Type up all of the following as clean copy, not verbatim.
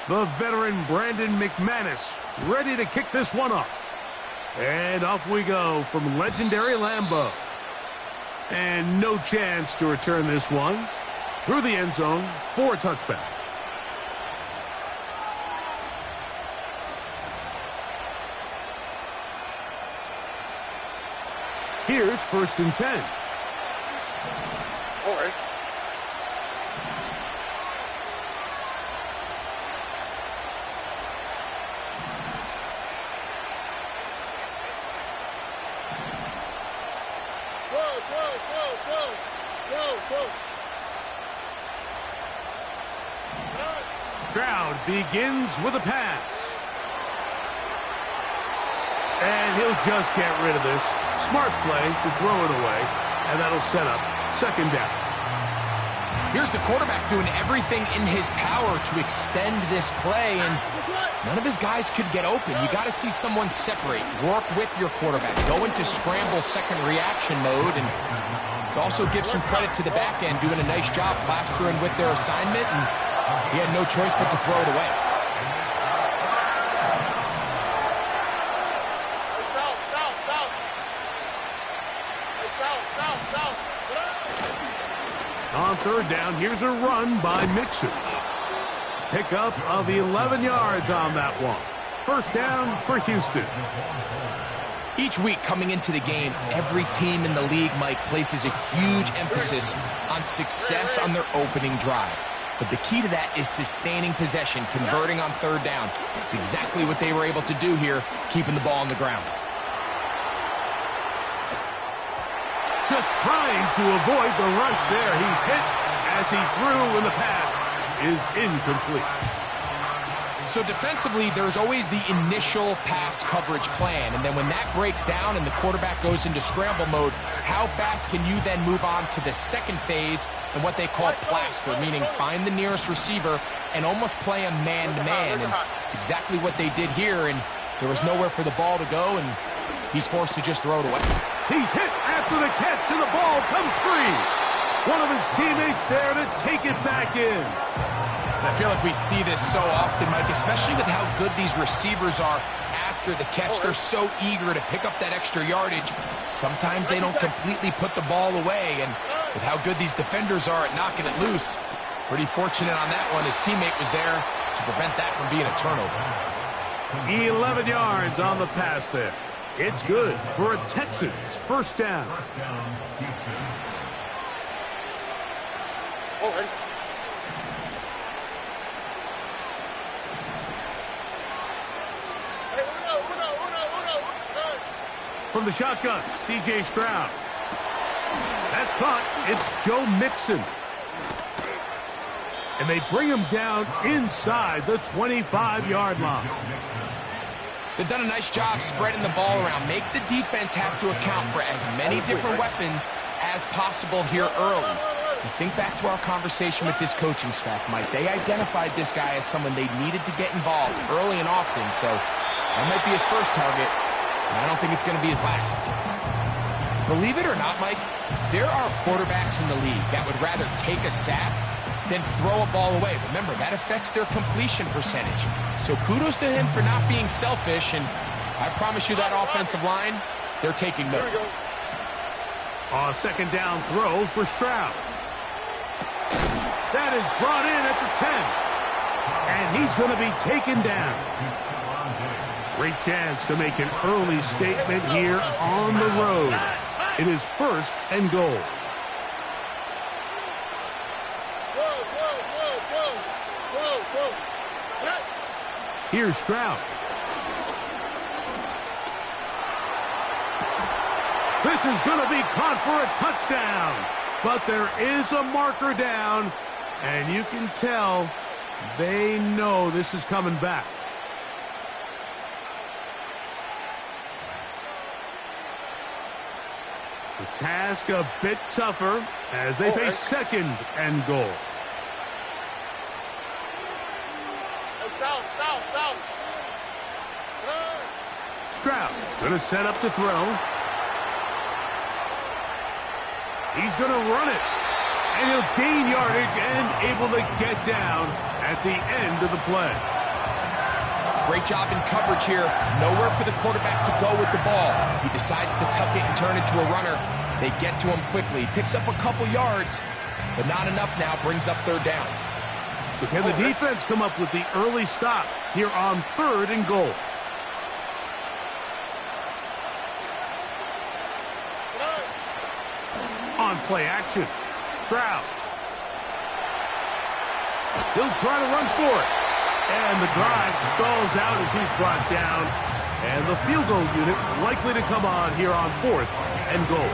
The veteran Brandon McManus ready to kick this one off. And off we go from legendary Lambeau. And no chance to return this one through the end zone for a touchback. Here's 1st and 10. All right. Stroud begins with a pass. And he'll just get rid of this. Smart play to throw it away, and that'll set up 2nd down. Here's the quarterback doing everything in his power to extend this play, and none of his guys could get open. You got to see someone separate, work with your quarterback, go into scramble second reaction mode, and let's also give some credit to the back end doing a nice job plastering with their assignment, and he had no choice but to throw it away. On 3rd down, here's a run by Mixon. Pickup of 11 yards on that one. 1st down for Houston. Each week coming into the game, every team in the league, Mike, places a huge emphasis on success on their opening drive. But the key to that is sustaining possession, converting on 3rd down. It's exactly what they were able to do here, keeping the ball on the ground. Just trying to avoid the rush there. He's hit as he threw, and the pass is incomplete. So defensively, there's always the initial pass coverage plan, and then when that breaks down and the quarterback goes into scramble mode, how fast can you then move on to the 2nd phase and what they call plaster, meaning find the nearest receiver and almost play a man-to-man, and it's exactly what they did here, and there was nowhere for the ball to go, and he's forced to just throw it away. He's hit after the catch, and the ball comes free. One of his teammates there to take it back in. I feel like we see this so often, Mike, especially with how good these receivers are after the catch. They're so eager to pick up that extra yardage. Sometimes they don't completely put the ball away, and with how good these defenders are at knocking it loose, pretty fortunate on that one. His teammate was there to prevent that from being a turnover. 11 yards on the pass there. It's good for a Texans 1st down. All right. From the shotgun, C.J. Stroud. That's caught. It's Joe Mixon. And they bring him down inside the 25-yard line. They've done a nice job spreading the ball around. Make the defense have to account for as many different weapons as possible here early. You think back to our conversation with this coaching staff, Mike. They identified this guy as someone they needed to get involved early and often, so that might be his first target, and I don't think it's going to be his last. Believe it or not, Mike, there are quarterbacks in the league that would rather take a sack than throw a ball away. Remember, that affects their completion percentage. So kudos to him for not being selfish, and I promise you that offensive line, they're taking note. A 2nd down throw for Stroud. That is brought in at the 10. And he's going to be taken down. Great chance to make an early statement here on the road. It is 1st and goal. Here's Stroud. This is going to be caught for a touchdown. But there is a marker down, and you can tell they know this is coming back. The task a bit tougher as they face 2nd and goal. Stroud going to set up to throw. He's going to run it. And he'll gain yardage and able to get down at the end of the play. Great job in coverage here. Nowhere for the quarterback to go with the ball. He decides to tuck it and turn it to a runner. They get to him quickly. Picks up a couple yards, but not enough now. Brings up third down. So can the defense come up with the early stop here on 3rd and goal? On play action. Stroud. He'll try to run for it. And the drive stalls out as he's brought down. And the field goal unit likely to come on here on 4th and goal.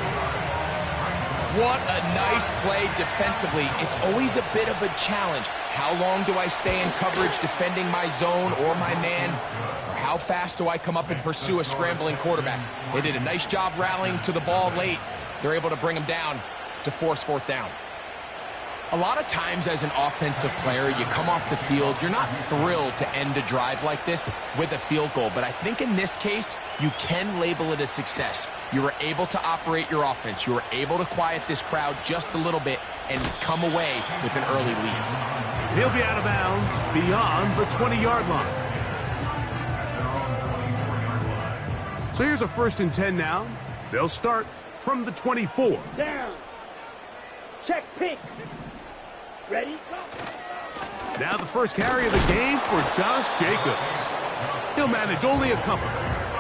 What a nice play defensively. It's always a bit of a challenge. How long do I stay in coverage defending my zone or my man? Or how fast do I come up and pursue a scrambling quarterback? They did a nice job rallying to the ball late. They're able to bring him down to force 4th down. A lot of times as an offensive player, you come off the field, you're not thrilled to end a drive like this with a field goal. But I think in this case, you can label it a success. You were able to operate your offense. You were able to quiet this crowd just a little bit and come away with an early lead. He'll be out of bounds beyond the 20-yard line. So here's a 1st and 10 now. They'll start from the 24. Down. Check pink. Ready? Go. Now the first carry of the game for Josh Jacobs. He'll manage only a couple.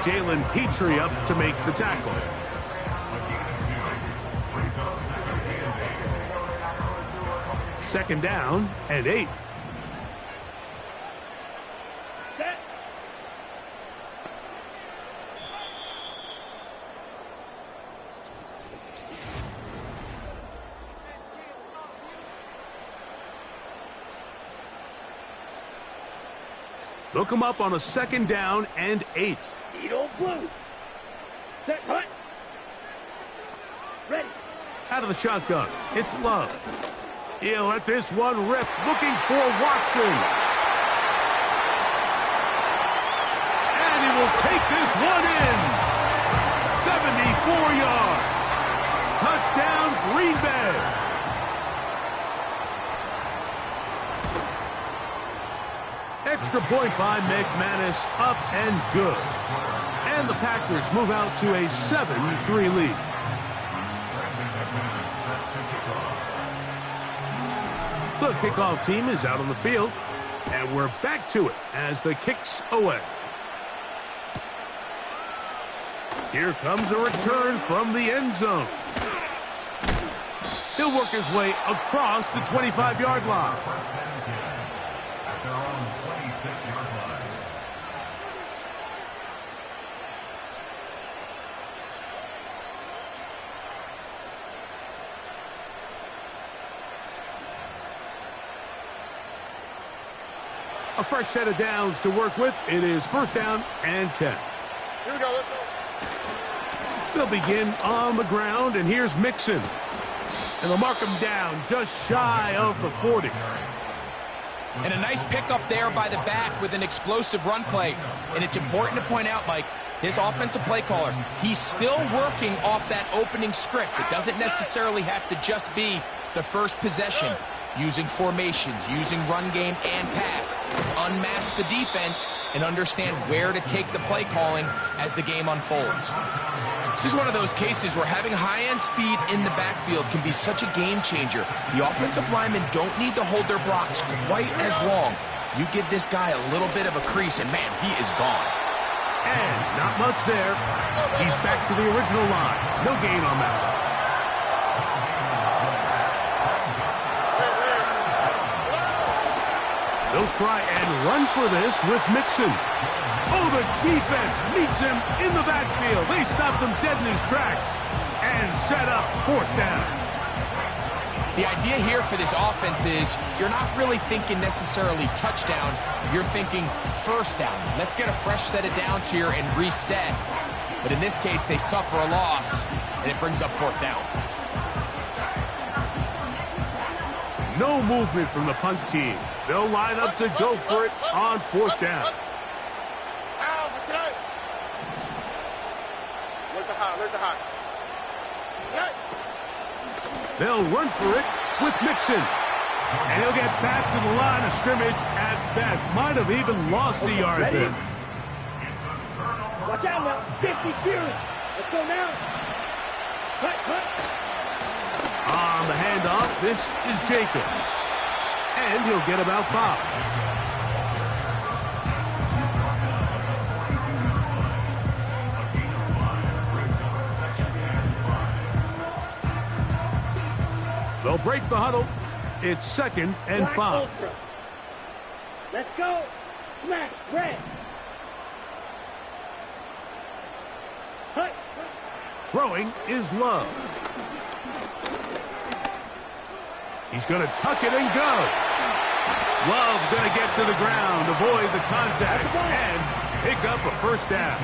Jalen Petrie up to make the tackle. Second down and 8. Set. They'll come up on a 2nd down and 8. Needle blue. Set hunt. Ready. Out of the shotgun, it's Love. He'll let this one rip, looking for Watson. And he will take this one in. 74 yards. Touchdown, Green Bay. Extra point by McManus, up and good. And the Packers move out to a 7-3 lead. The kickoff team is out on the field, and we're back to it as the kick's away. Here comes a return from the end zone. He'll work his way across the 25-yard line. A fresh set of downs to work with. It is 1st down and 10. Here we go. Let's go. They'll begin on the ground, and here's Mixon. And they'll mark him down just shy of the 40. And a nice pickup there by the back with an explosive run play. And it's important to point out, Mike, his offensive play caller, he's still working off that opening script. It doesn't necessarily have to just be the first possession. Using formations, using run game and pass. Unmask the defense and understand where to take the play calling as the game unfolds. This is one of those cases where having high-end speed in the backfield can be such a game changer. The offensive linemen don't need to hold their blocks quite as long. You give this guy a little bit of a crease, and man, he is gone. And not much there. He's back to the original line. No gain on that one. They'll try and run for this with Mixon. Oh, the defense meets him in the backfield. They stopped him dead in his tracks and set up 4th down. The idea here for this offense is you're not really thinking necessarily touchdown. You're thinking 1st down. Let's get a fresh set of downs here and reset. But in this case, they suffer a loss, and it brings up 4th down. No movement from the punt team. They'll line up to go for it on 4th down. Where's the hot? They'll run for it with Mixon. And he'll get back to the line of scrimmage at best. Might have even lost a yard there. Watch out now. 50 Fury. Let's go now. Cut, cut. On the handoff, this is Jacobs. And he'll get about 5. They'll break the huddle. It's 2nd and 5. Let's go. Smash, red. Cut. Throwing is Love. He's going to tuck it and go. Love going to get to the ground, avoid the contact, and pick up a first down.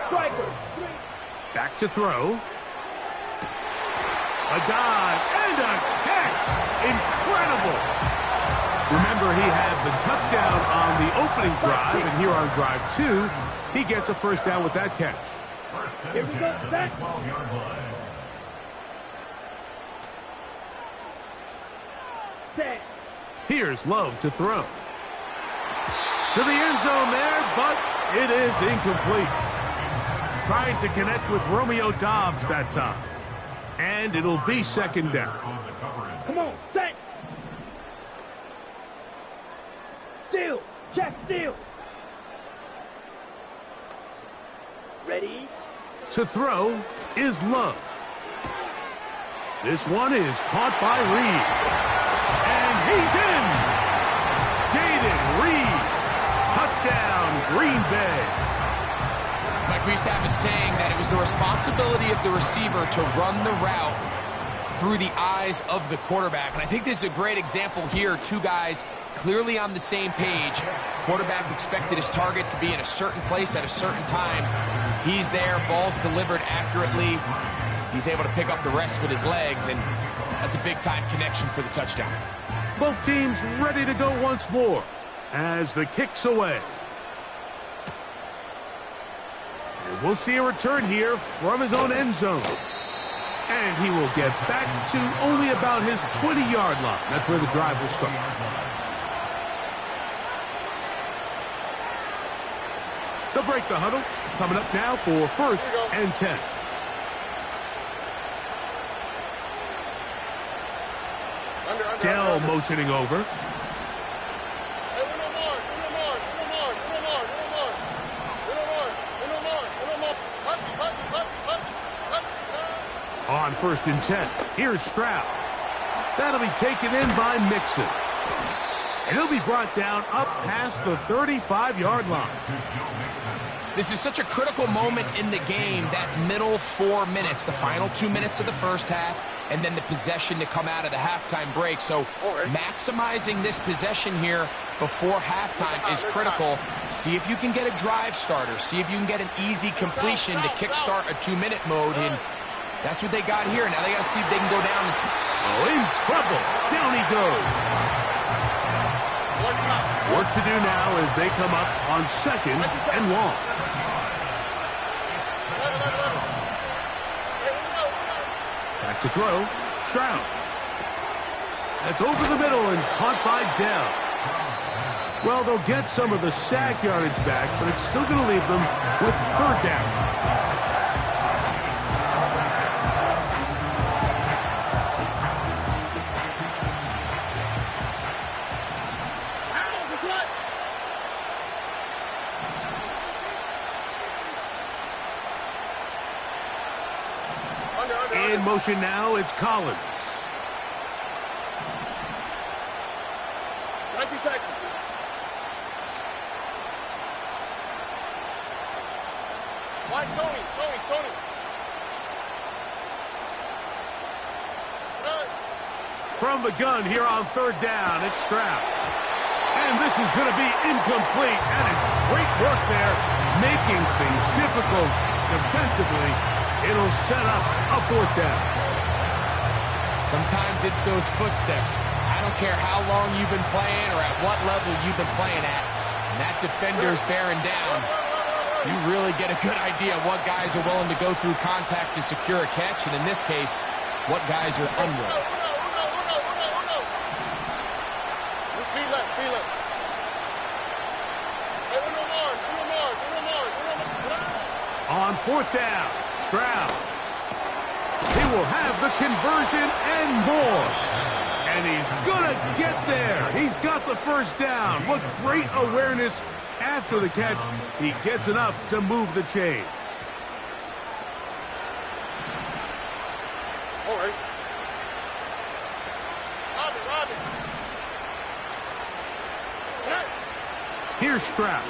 Striker. Back to throw. A dive and a catch. Incredible. Remember, he had the touchdown on the opening drive, and here on drive 2, he gets a first down with that catch. Here we go. Set. Set. Here's Love to throw. To the end zone there, but it is incomplete. Trying to connect with Romeo Doubs that time. And it'll be 2nd down. Come on, set. Steal. Check, steal. Ready. To throw is Love. This one is caught by Reed. And he's in. Jaden Reed. Touchdown, Green Bay. Mike, we used to have a saying that it was the responsibility of the receiver to run the route through the eyes of the quarterback. And I think this is a great example here. Two guys clearly on the same page. Quarterback expected his target to be in a certain place at a certain time. He's there, ball's delivered accurately. He's able to pick up the rest with his legs, and that's a big-time connection for the touchdown. Both teams ready to go once more as the kick's away. And we'll see a return here from his own end zone. And he will get back to only about his 20-yard line. That's where the drive will start. They'll break the huddle. Coming up now for 1st and 10. Dell motioning over. On 1st and 10, here's Stroud. That'll be taken in by Mixon. And he'll be brought down up past the 35-yard line. This is such a critical moment in the game, that middle 4 minutes, the final 2 minutes of the first half, and then the possession to come out of the halftime break. So maximizing this possession here before halftime is critical. See if you can get a drive starter. See if you can get an easy completion to kickstart a 2-minute mode. And that's what they got here. Now they got to see if they can go down. Oh, in trouble. Down he goes. Work to do now as they come up on 2nd and long. Back to throw. Stroud. That's over the middle and caught by Dell. Well, they'll get some of the sack yardage back, but it's still going to leave them with 3rd down. In motion now, it's Collins. Tony. From the gun here on 3rd down, it's Stroud. And this is going to be incomplete. And it's great work there, making things difficult defensively. It'll set up a 4th down. Sometimes it's those footsteps. I don't care how long you've been playing or at what level you've been playing at. And that defender's bearing down. You really get a good idea of what guys are willing to go through contact to secure a catch, and in this case, what guys are unwilling. On fourth down, Stroud. He will have the conversion and more. And he's going to get there. He's got the first down. What great awareness after the catch. He gets enough to move the chains. All right. Robbie. Here's Stroud.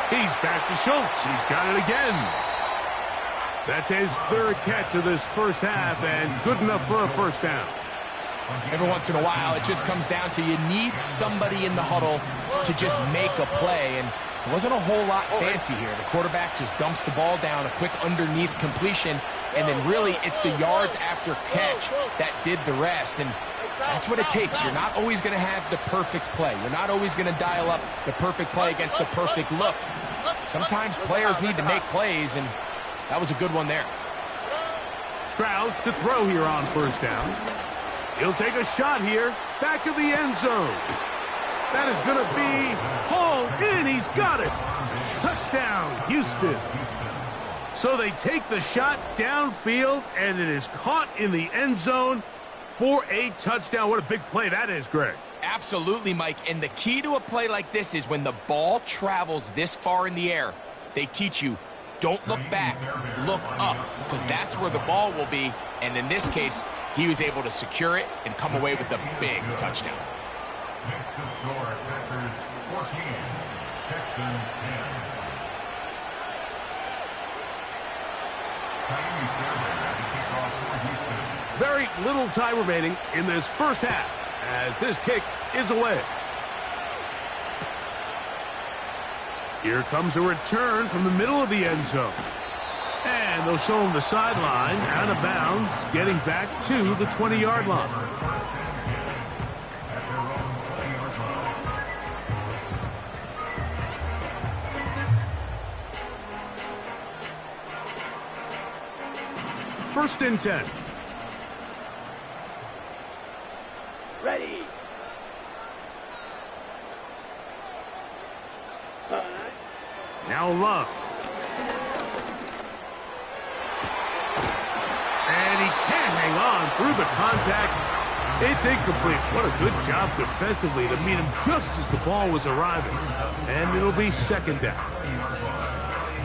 He's back to Schultz. He's got it again. That's his third catch of this first half, and good enough for a first down. Every once in a while, it just comes down to you need somebody in the huddle to just make a play, and it wasn't a whole lot fancy here. The quarterback just dumps the ball down, a quick underneath completion, and then really it's the yards after catch that did the rest, and that's what it takes. You're not always going to have the perfect play. You're not always going to dial up the perfect play against the perfect look. Sometimes players need to make plays, and that was a good one there. Stroud to throw here on first down. He'll take a shot here, back of the end zone. That is going to be hauled in. He's got it. Touchdown, Houston. So they take the shot downfield, and it is caught in the end zone for a touchdown. What a big play that is, Greg. Absolutely, Mike. And the key to a play like this is when the ball travels this far in the air, they teach you, don't look back, look up, because that's where the ball will be. And in this case, he was able to secure it and come away with a big touchdown. Next to score, Packers 14, Texans 10. Time seven at the kickoff for Houston. Very little time remaining in this first half as this kick is away. Here comes a return from the middle of the end zone. And they'll show him the sideline, out of bounds, getting back to the 20-yard line. First and 10. Ready. Now Love. And he can't hang on through the contact. It's incomplete. What a good job defensively to meet him just as the ball was arriving. And it'll be second down.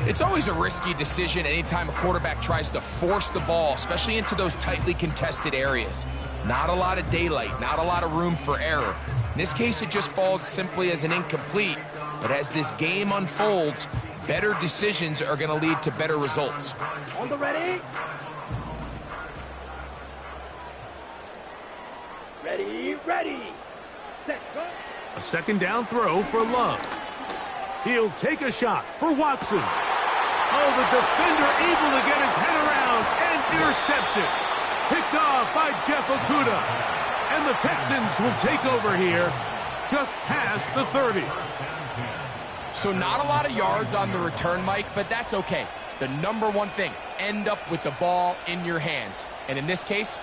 It's always a risky decision anytime a quarterback tries to force the ball, especially into those tightly contested areas. Not a lot of daylight, not a lot of room for error. In this case, it just falls simply as an incomplete. But as this game unfolds, better decisions are going to lead to better results. On the ready. Ready. Set, go. A second down throw for Love. He'll take a shot for Watson. Oh, the defender able to get his head around and intercept it. Picked off by Jeff Okudah. And the Texans will take over here just past the 30. So not a lot of yards on the return, Mike, but that's okay. The number one thing, end up with the ball in your hands. And in this case,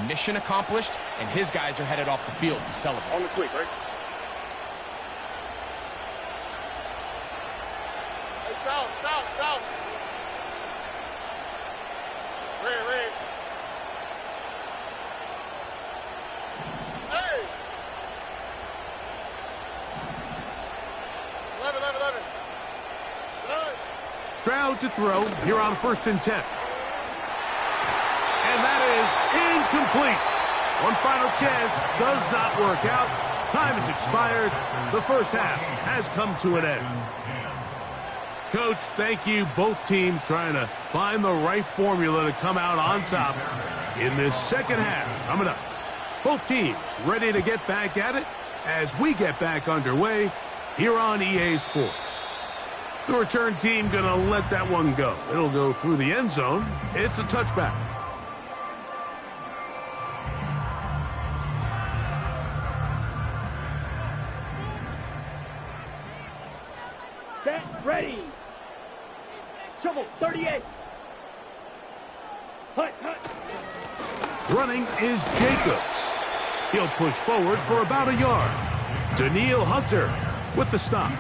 mission accomplished, and his guys are headed off the field to celebrate. On the quick, right? Hey, south. Red. Hey! 11. Stroud to throw here on first and 10. And that is incomplete. One final chance does not work out. Time has expired. The first half has come to an end. Coach, thank you. Both teams trying to find the right formula to come out on top in this second half. Coming up, both teams ready to get back at it as we get back underway here on EA Sports. The return team going to let that one go. It'll go through the end zone. It's a touchback. Set. Trouble, 38. Hut, hut. Running is Jacobs. He'll push forward for about a yard. Daniil Hunter with the stop.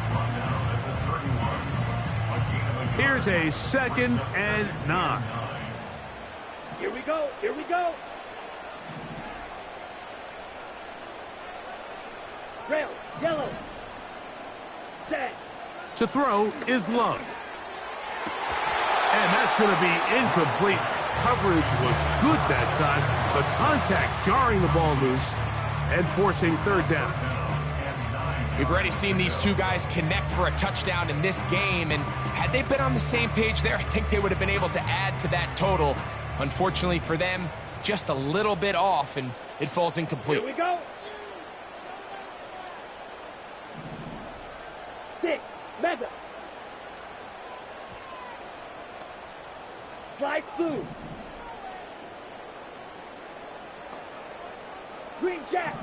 Here's a 2nd and 9. Here we go, here we go. Rail, yellow. Set. To throw is Love. And that's going to be incomplete. Coverage was good that time. The contact jarring the ball loose and forcing 3rd down. We've already seen these two guys connect for a touchdown in this game, and had they been on the same page there, I think they would have been able to add to that total. Unfortunately for them, just a little bit off, and it falls incomplete. Here we go. 6, mega. Slide through. Green jack.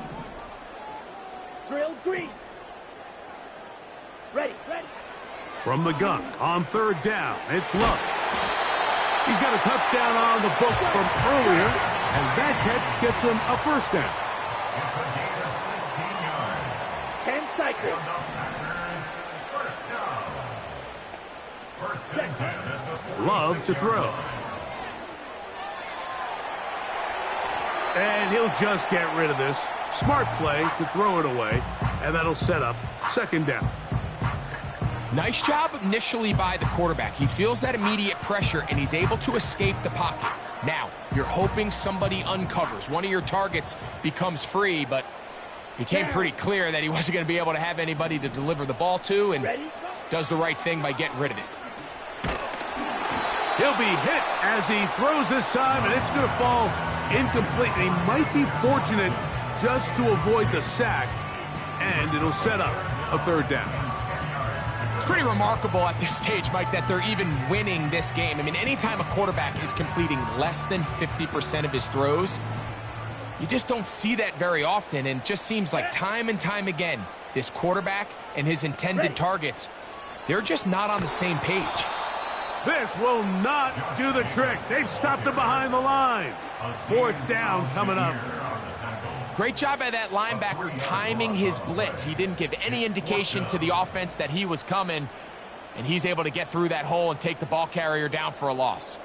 Drill green. Ready, ready. From the gun on 3rd down, it's Love. He's got a touchdown on the books from earlier, and that catch gets him a 1st down. 10 cycles. Love to throw. And he'll just get rid of this. Smart play to throw it away, and that'll set up 2nd down. Nice job initially by the quarterback. He feels that immediate pressure, and he's able to escape the pocket. Now, you're hoping somebody uncovers. One of your targets becomes free, but it became pretty clear that he wasn't going to be able to have anybody to deliver the ball to, and does the right thing by getting rid of it. He'll be hit as he throws this time, and it's going to fall incomplete. And he might be fortunate just to avoid the sack, and it'll set up a 3rd down. It's pretty remarkable at this stage, Mike, that they're even winning this game. I mean, anytime a quarterback is completing less than 50% of his throws, you just don't see that very often, and it just seems like time and time again, this quarterback and his intended targets, they're just not on the same page. This will not do the trick. They've stopped him behind the line. 4th down coming up. Great job by that linebacker timing his blitz. He didn't give any indication to the offense that he was coming, and he's able to get through that hole and take the ball carrier down for a loss.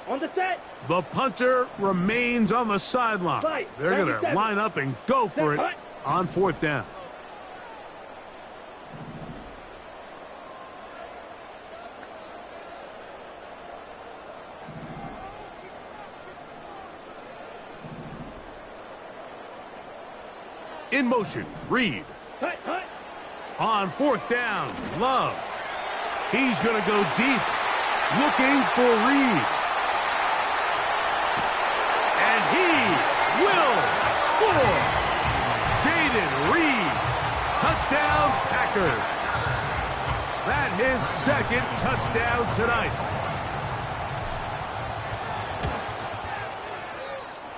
On the set. The punter remains on the sideline. They're going to line up and go for it on 4th down. In motion, Reed. On 4th down, Love. He's going to go deep, looking for Reed. And he will score. Jaden Reed, touchdown Packers. That his 2nd touchdown tonight.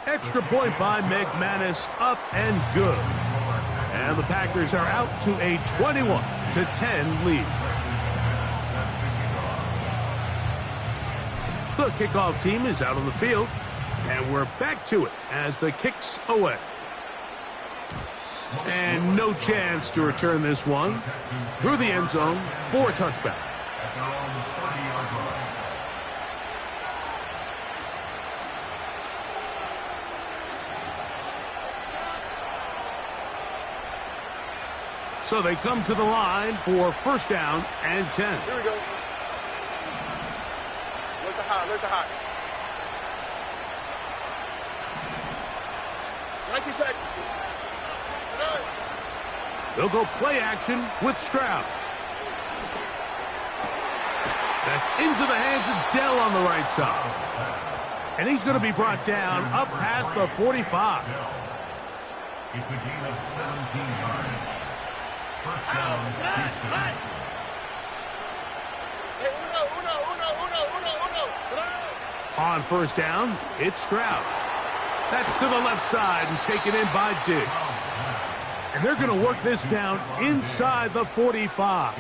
Extra point by McManus, up and good. And the Packers are out to a 21-10 lead. The kickoff team is out on the field, and we're back to it as the kick's away. And no chance to return this one through the end zone for a touchback. So they come to the line for 1st down and 10. Here we go. Look the high, look the high. Nike Texas. They'll go play action with Stroud. That's into the hands of Dell on the right side. And he's going to be brought down up past the 45. It's a gain of 17 yards. 1st down, Houston. On 1st down, it's Stroud. That's to the left side and taken in by Diggs. And they're going to work this down inside the 45.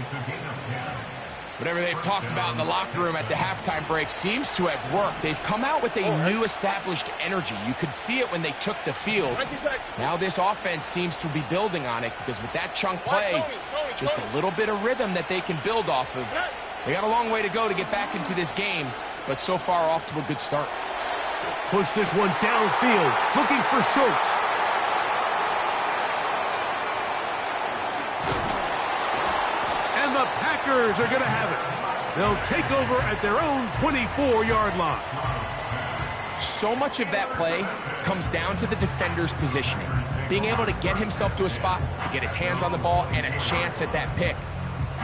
Whatever they've talked about in the locker room at the halftime break seems to have worked. They've come out with a new established energy. You could see it when they took the field. Now this offense seems to be building on it because with that chunk play, just a little bit of rhythm that they can build off of. They got a long way to go to get back into this game, but so far off to a good start. Push this one downfield, looking for Schultz. And the Packers are going to have it. They'll take over at their own 24-yard line. So much of that play comes down to the defender's positioning. Being able to get himself to a spot, to get his hands on the ball, and a chance at that pick.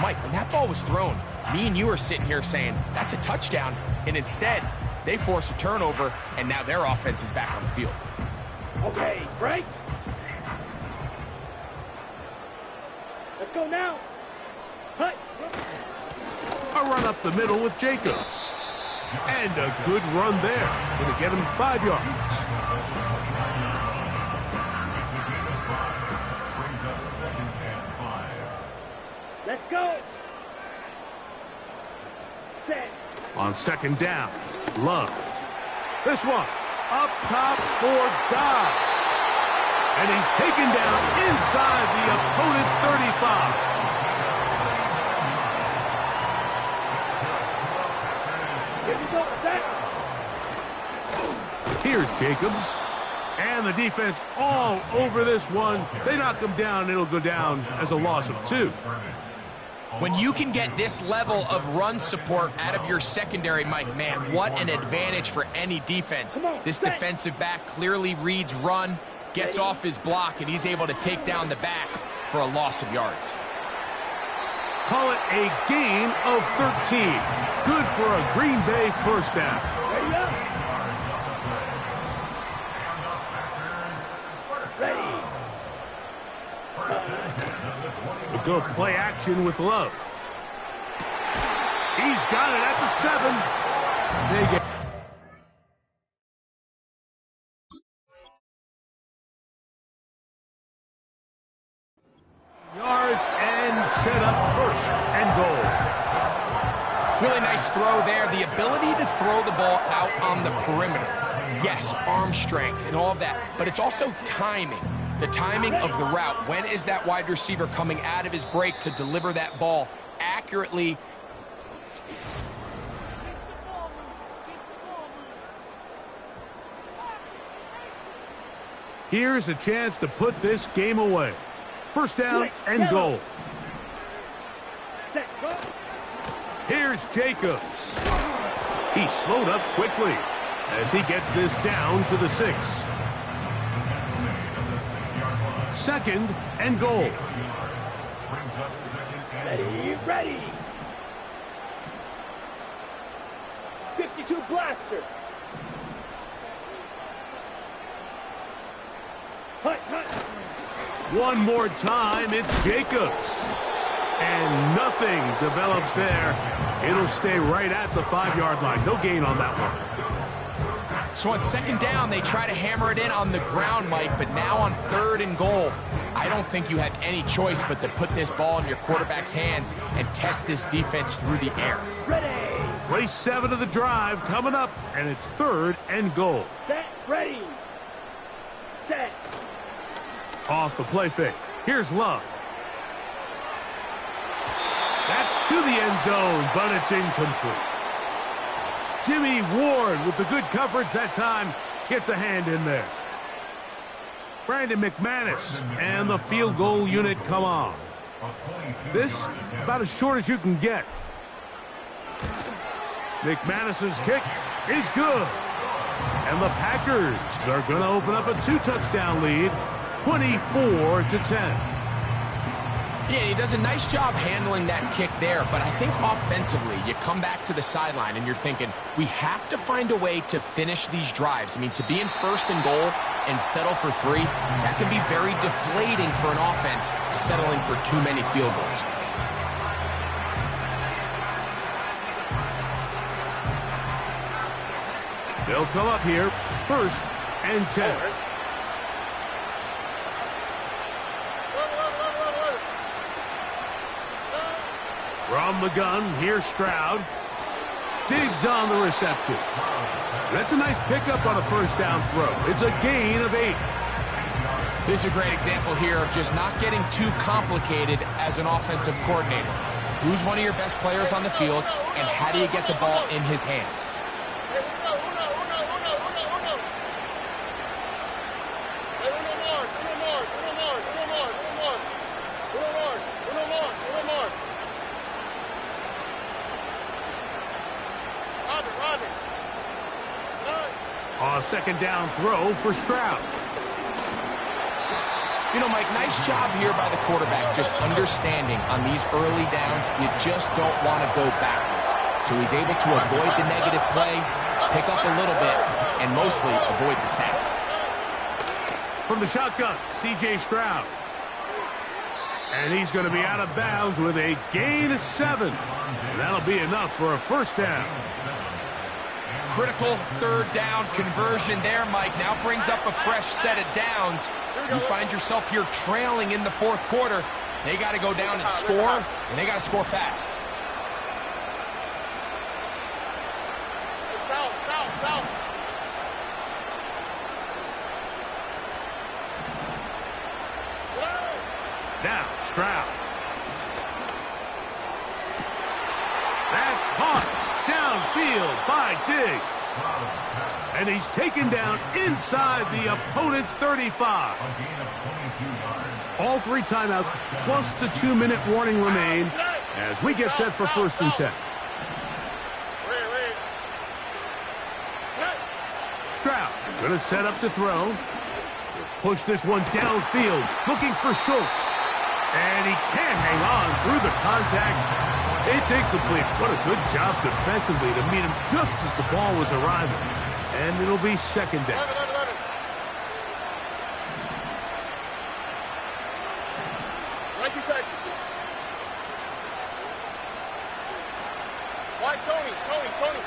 Mike, when that ball was thrown, me and you are sitting here saying, that's a touchdown. And instead, they force a turnover, and now their offense is back on the field. Okay, break. Let's go now. Cut. A run up the middle with Jacobs. And a good run there. Going to get him 5 yards. Let's go. Set. On second down, Love. This one, up top for Dobbs. And he's taken down inside the opponent's 35. Here we go, set. Here's Jacobs. And the defense all over this one. They knock him down, it'll go down as a loss of 2. When you can get this level of run support out of your secondary, Mike, man, what an advantage for any defense. This defensive back clearly reads run, gets off his block, and he's able to take down the back for a loss of yards. Call it a gain of 13. Good for a Green Bay first down. Ready up. Ready. We'll go play action with Love. He's got it at the 7. They get yards and set up first and goal. Really nice throw there. The ability to throw the ball out on the perimeter. Yes, arm strength and all of that, but it's also timing. The timing of the route. When is that wide receiver coming out of his break to deliver that ball accurately? Here's a chance to put this game away. First down and goal. Set. Go. Here's Jacobs. He slowed up quickly as he gets this down to the 6. Second and goal. Ready, ready. 52 blaster. Hut, hut. One more time, it's Jacobs. And nothing develops there. It'll stay right at the 5-yard line. No gain on that one. So on second down, they try to hammer it in on the ground, Mike, but now on third and goal, I don't think you had any choice but to put this ball in your quarterback's hands and test this defense through the air. Ready. Play 7 of the drive coming up, and it's third and goal. Set. Ready. Set. Off the play fake. Here's Love. That's to the end zone, but it's incomplete. Jimmy Ward with the good coverage that time gets a hand in there. Brandon McManus and the field goal unit come on. This about as short as you can get. McManus's kick is good. And the Packers are going to open up a 2-touchdown lead, 24-10. Yeah, he does a nice job handling that kick there, but I think offensively, you come back to the sideline and you're thinking, we have to find a way to finish these drives. I mean, to be in first and goal and settle for 3, that can be very deflating for an offense settling for too many field goals. They'll come up here, first and 10. From the gun, here's Stroud. Digs on the reception. That's a nice pickup on a first down throw. It's a gain of 8. This is a great example here of just not getting too complicated as an offensive coordinator. Who's one of your best players on the field, and how do you get the ball in his hands? A second down throw for Stroud. You know, Mike, nice job here by the quarterback, just understanding on these early downs, you just don't want to go backwards. So he's able to avoid the negative play, pick up a little bit, and mostly avoid the sack. From the shotgun, C.J. Stroud. And he's going to be out of bounds with a gain of 7. And that'll be enough for a first down. Critical third down conversion there, Mike. Now brings up a fresh set of downs. You find yourself here trailing in the fourth quarter. They got to go down and score, and they got to score fast. Now, Stroud. That's caught downfield by Diggs. And he's taken down inside the opponent's 35. All 3 timeouts plus the 2-minute warning remain as we get set for first and 10. Stroud going to set up to throw. He'll push this one downfield, looking for Schultz. And he can't hang on through the contact. It's incomplete. What a good job defensively to meet him just as the ball was arriving. And it'll be second down. Tony.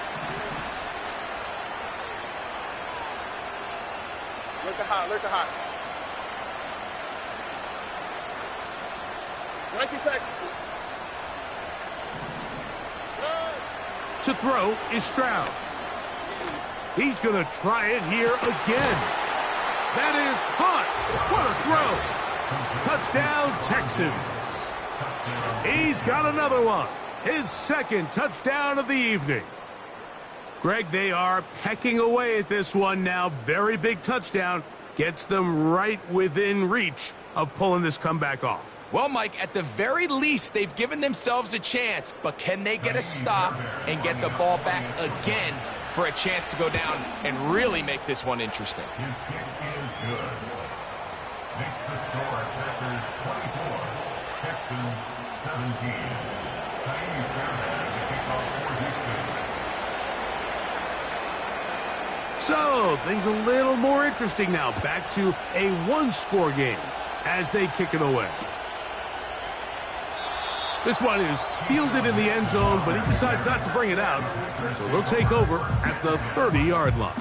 Look at high. Texas. To throw is Stroud. He's going to try it here again. That is caught. What a throw. Touchdown, Texans. He's got another one. His second touchdown of the evening. Greg, they are pecking away at this one now. Very big touchdown. Gets them right within reach of pulling this comeback off. Well, Mike, at the very least, they've given themselves a chance, but can they get a stop and get the ball back again for a chance to go down and really make this one interesting? His kick is good. Makes the score Packers 24, Texans 17. Tiny Fairhead as the kickoff for Houston. So, things a little more interesting now. Back to a one-score game as they kick it away. This one is fielded in the end zone, but he decides not to bring it out. So they'll take over at the 30-yard line.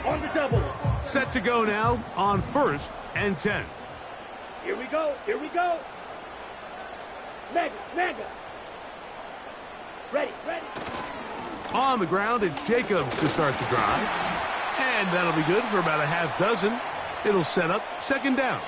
On the double. Set to go now on 1st and 10. Here we go. Mega. Ready. On the ground, it's Jacobs to start the drive. And that'll be good for about a half dozen. It'll set up second down.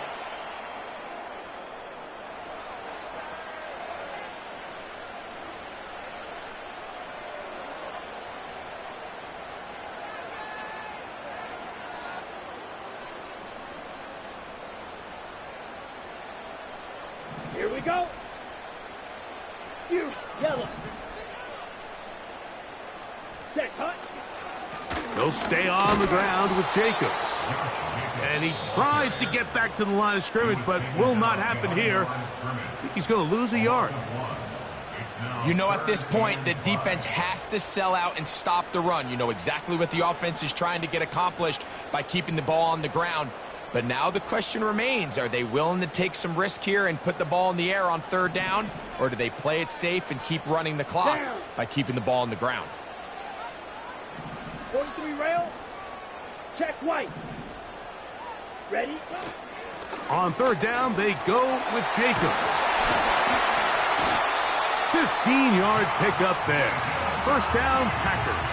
Here we go. Huge yellow. Set cut. They'll stay on the ground with Jacobs. And he tries to get back to the line of scrimmage, but will not happen here. He's going to lose a yard. You know, at this point, the defense has to sell out and stop the run. You know exactly what the offense is trying to get accomplished by keeping the ball on the ground. But now the question remains, are they willing to take some risk here and put the ball in the air on third down? Or do they play it safe and keep running the clock by keeping the ball on the ground? 43 rail. Check white. Ready? On third down, they go with Jacobs. 15-yard pickup there. First down, Packers.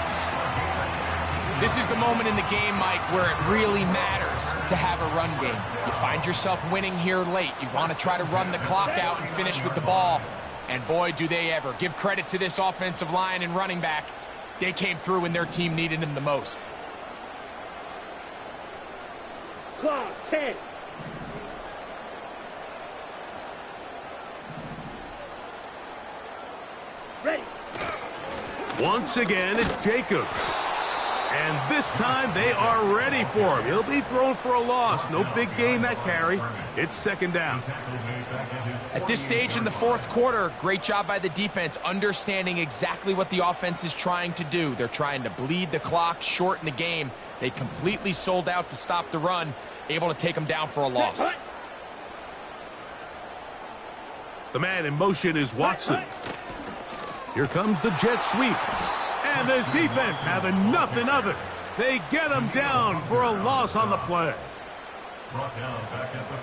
This is the moment in the game, Mike, where it really matters to have a run game. You find yourself winning here late. You want to try to run the clock out and finish with the ball. And boy, do they ever. Give credit to this offensive line and running back. They came through when their team needed them the most. Clock, 10. Ready. Once again, it's Jacobs. And this time, they are ready for him. He'll be thrown for a loss. No big gain that carry. It's second down. At this stage in the fourth quarter, great job by the defense, understanding exactly what the offense is trying to do. They're trying to bleed the clock, shorten the game. They completely sold out to stop the run, able to take them down for a loss. The man in motion is Watson. Here comes the jet sweep. And this defense having nothing of it. They get him down for a loss on the play.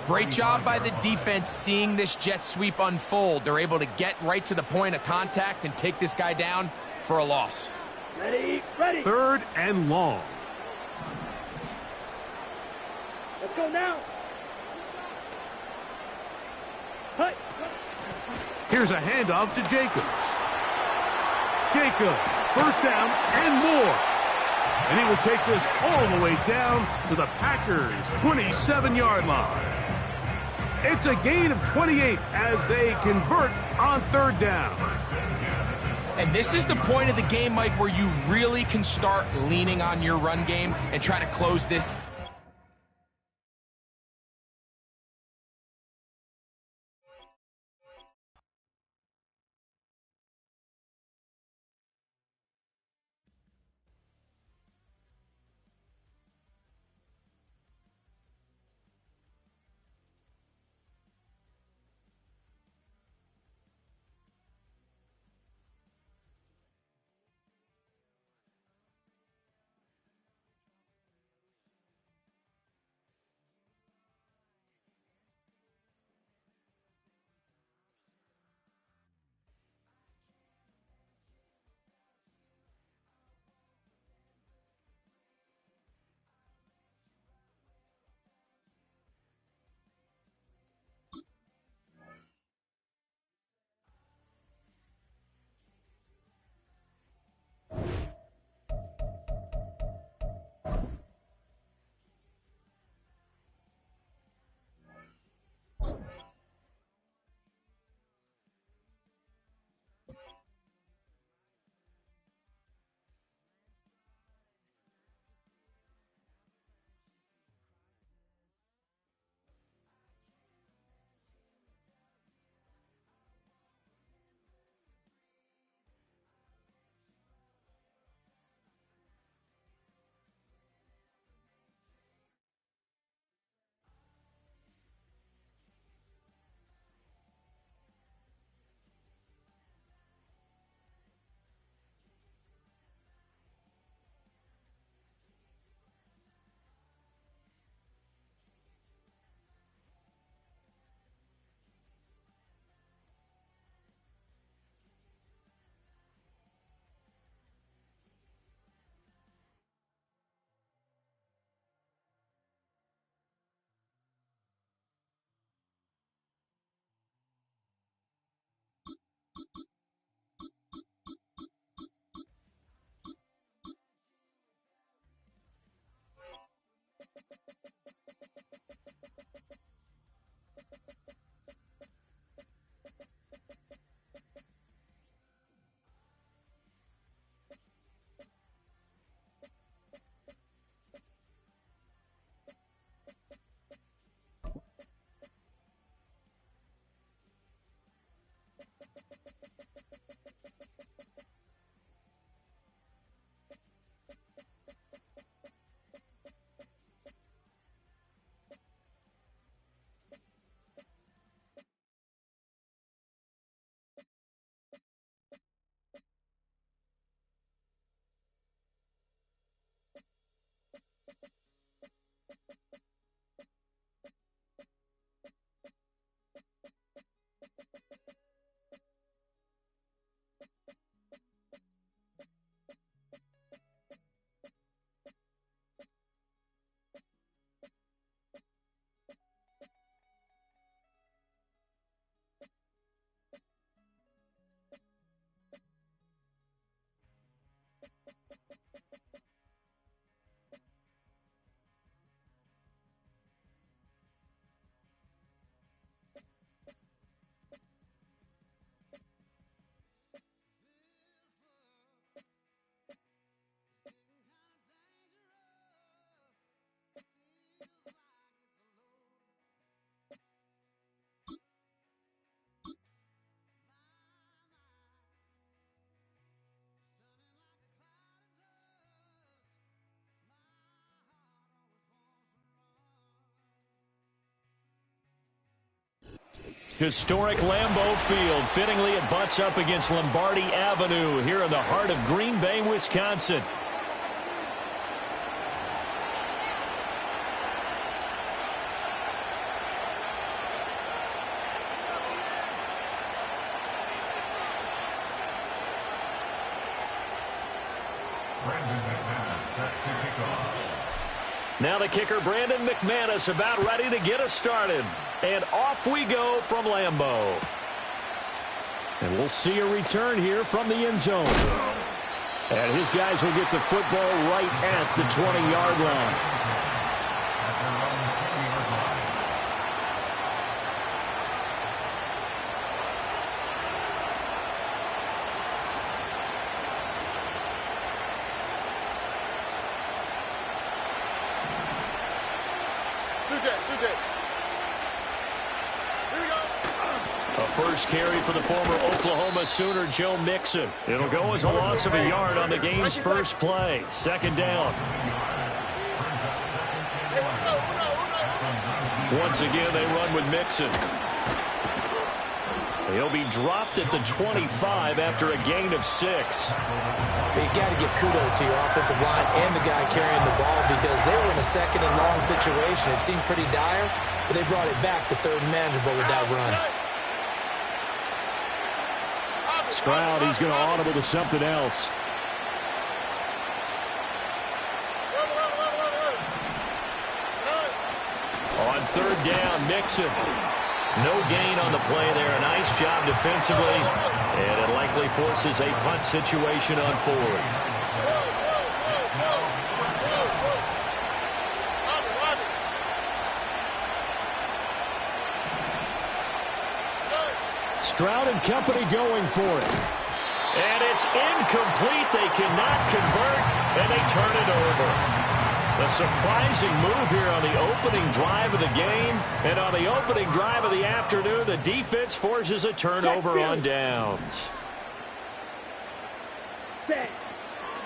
Great job by the defense seeing this jet sweep unfold. They're able to get right to the point of contact and take this guy down for a loss. Ready, ready. Third and long. Let's go now. Hut. Here's a handoff to Jacobs. Jacobs, first down and more. And he will take this all the way down to the Packers' 27-yard line. It's a gain of 28 as they convert on third down. And this is the point of the game, Mike, where you really can start leaning on your run game and try to close this. Historic Lambeau Field. Fittingly, it butts up against Lombardi Avenue here in the heart of Green Bay, Wisconsin. Now the kicker, Brandon McManus, about ready to get us started. And off we go from Lambeau. And we'll see a return here from the end zone. And his guys will get the football right at the 20-yard line. First carry for the former Oklahoma Sooner, Joe Mixon. It'll go as a loss of a yard on the game's first play. Second down. Once again, they run with Mixon. He'll be dropped at the 25 after a gain of 6. You got to give kudos to your offensive line and the guy carrying the ball because they were in a second and long situation. It seemed pretty dire, but they brought it back to third and manageable with that run. Stroud, he's going to audible to something else. On third down, Mixon. No gain on the play there. A nice job defensively. And it likely forces a punt situation on fourth. Stroud and company going for it. And it's incomplete. They cannot convert, and they turn it over. A surprising move here on the opening drive of the game. And on the opening drive of the afternoon, the defense forces a turnover on downs.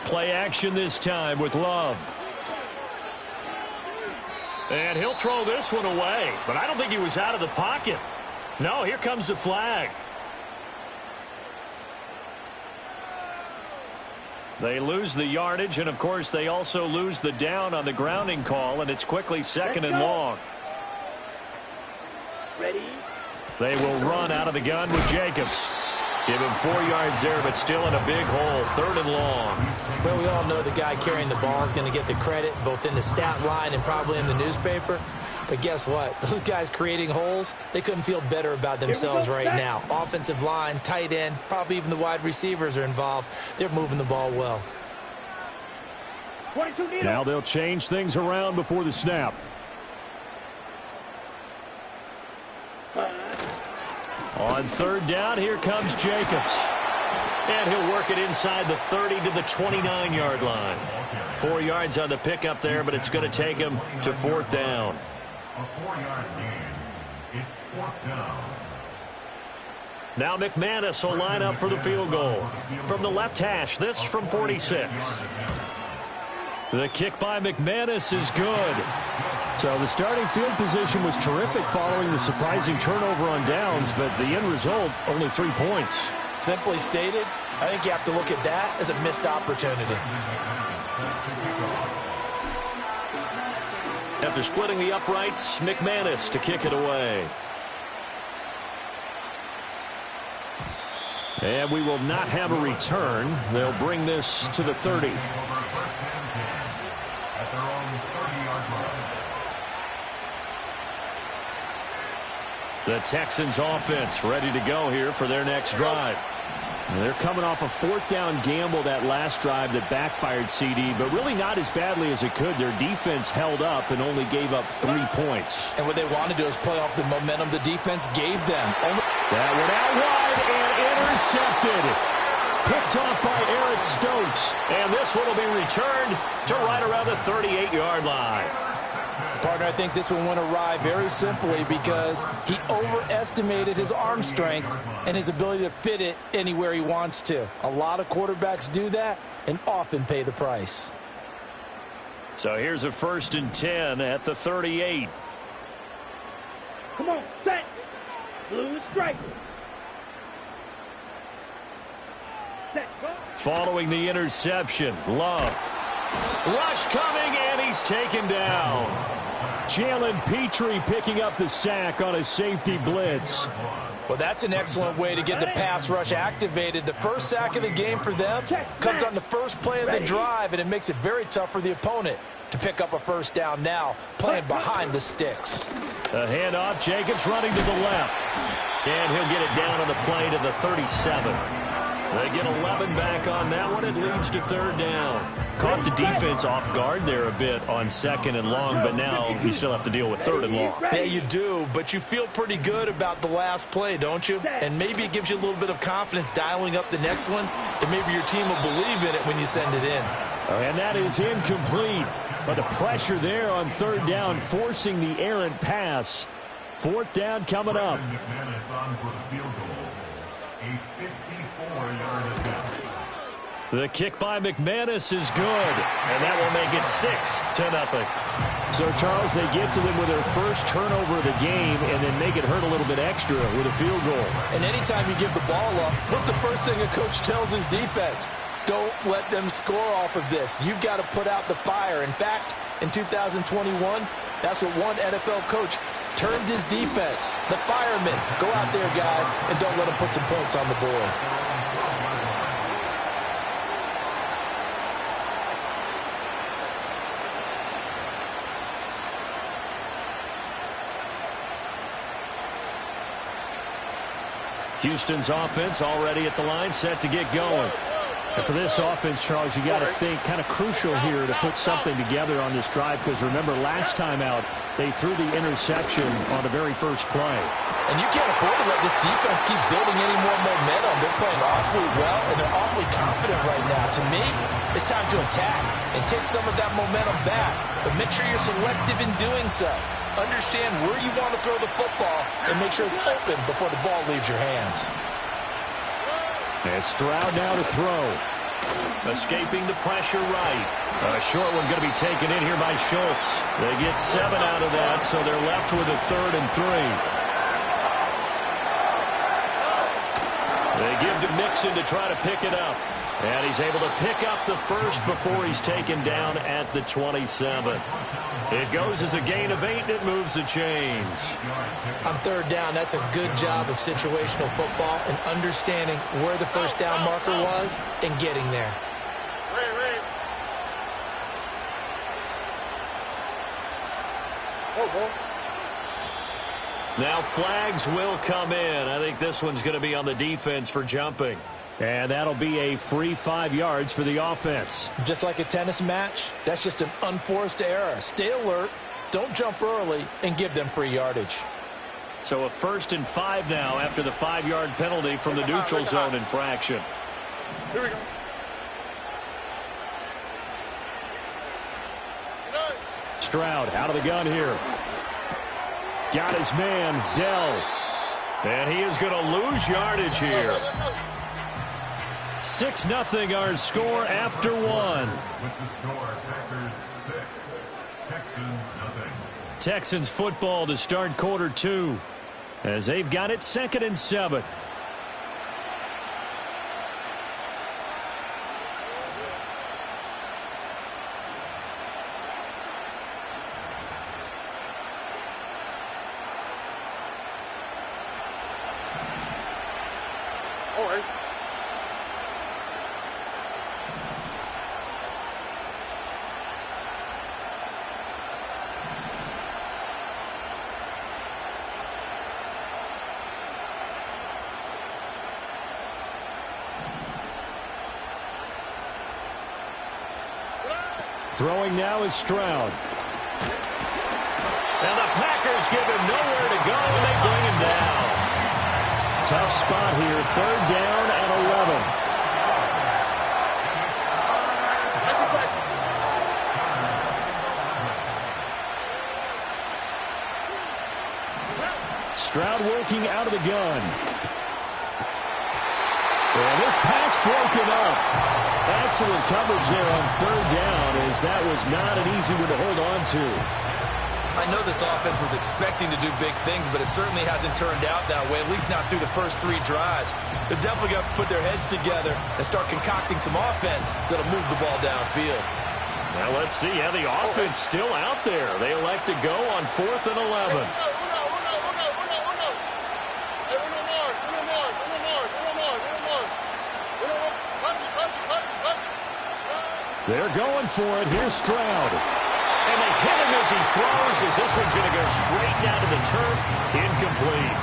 Play action this time with Love. And he'll throw this one away. But I don't think he was out of the pocket. No, here comes the flag. They lose the yardage, and, of course, they also lose the down on the grounding call, and it's quickly second and long. Ready? They will run out of the gun with Jacobs. Give him 4 yards there, but still in a big hole, third and long. Well, we all know the guy carrying the ball is going to get the credit, both in the stat line and probably in the newspaper. But guess what? Those guys creating holes, they couldn't feel better about themselves right now. Offensive line, tight end, probably even the wide receivers are involved. They're moving the ball well. Now they'll change things around before the snap. On third down, here comes Jacobs. And he'll work it inside the 30 to the 29-yard line. 4 yards on the pickup there, but it's going to take him to fourth down. A 4-yard gain. It's fourth down. Now McManus will line up for the field goal. From the left hash, this from 46. The kick by McManus is good. So the starting field position was terrific following the surprising turnover on downs, but the end result, only 3 points. Simply stated, I think you have to look at that as a missed opportunity. After splitting the uprights, McManus to kick it away. And we will not have a return. They'll bring this to the 30. The Texans offense ready to go here for their next drive. And they're coming off a fourth down gamble that last drive that backfired, CD, but really not as badly as it could. Their defense held up and only gave up 3 points. And what they want to do is play off the momentum the defense gave them. That went out wide and intercepted. Picked off by Eric Stokes. And this one will be returned to right around the 38-yard line. Partner, I think this one went awry very simply because he overestimated his arm strength and his ability to fit it anywhere he wants to. A lot of quarterbacks do that and often pay the price. So here's a 1st and 10 at the 38. Come on, set. Blue striker. Set, go. Following the interception, Love. Rush coming, and he's taken down. Jalen Petrie picking up the sack on a safety blitz. Well, that's an excellent way to get the pass rush activated. The first sack of the game for them comes on the first play of the drive, and it makes it very tough for the opponent to pick up a first down now, playing behind the sticks. A handoff, Jacobs running to the left. And he'll get it down on the play to the 37. They get 11 back on that one. It leads to third down. Caught the defense off guard there a bit on second and long, but now you still have to deal with third and long. Yeah, you do, but you feel pretty good about the last play, don't you? And maybe it gives you a little bit of confidence dialing up the next one, that maybe your team will believe in it when you send it in. And that is incomplete. But the pressure there on third down, forcing the errant pass. Fourth down coming up. McManus on for the field goal. A 54-yard attempt. The kick by McManus is good, and that will make it 6-0. So, Charles, they get to them with their first turnover of the game and then make it hurt a little bit extra with a field goal. And anytime you give the ball up, what's the first thing a coach tells his defense? Don't let them score off of this. You've got to put out the fire. In fact, in 2021, that's what one NFL coach termed his defense. The firemen. Go out there, guys, and don't let them put some points on the board. Houston's offense already at the line, set to get going. And for this offense, Charles, you got to think kind of crucial here to put something together on this drive, because remember, last time out, they threw the interception on the very first play. And you can't afford to let this defense keep building any more momentum. They're playing awfully well, and they're awfully confident right now. To me, it's time to attack and take some of that momentum back. But make sure you're selective in doing so. Understand where you want to throw the football and make sure it's open before the ball leaves your hands. And Stroud now to throw. Escaping the pressure right. A short one going to be taken in here by Schultz. They get 7 out of that, so they're left with a 3rd and 3. They give to Mixon to try to pick it up. And he's able to pick up the first before he's taken down at the 27. It goes as a gain of 8, and it moves the chains. On third down, that's a good job of situational football and understanding where the first down marker was and getting there. Now flags will come in. I think this one's going to be on the defense for jumping. And that'll be a free 5 yards for the offense. Just like a tennis match, that's just an unforced error. Stay alert, don't jump early, and give them free yardage. So a 1st and 5 now after the 5-yard penalty from the neutral zone infraction. Here we go. Stroud out of the gun here. Got his man, Dell. And he is going to lose yardage here. 6-0 our score after 1. With the score, Packers 6, Texans nothing. Texans football to start quarter 2 as they've got it 2nd and 7. All right. Throwing now is Stroud. And the Packers give him nowhere to go, and they bring him down. Tough spot here, 3rd down and 11. Stroud working out of the gun. And this pass broken up. Excellent coverage there on 3rd down, as that was not an easy one to hold on to. I know this offense was expecting to do big things, but it certainly hasn't turned out that way, at least not through the first 3 drives. They're definitely going to have to put their heads together and start concocting some offense that'll move the ball downfield. Now let's see how the offense still out there. They elect to go on 4th and 11. They're going for it. Here's Stroud. And they hit him as he throws, as this one's going to go straight down to the turf. Incomplete.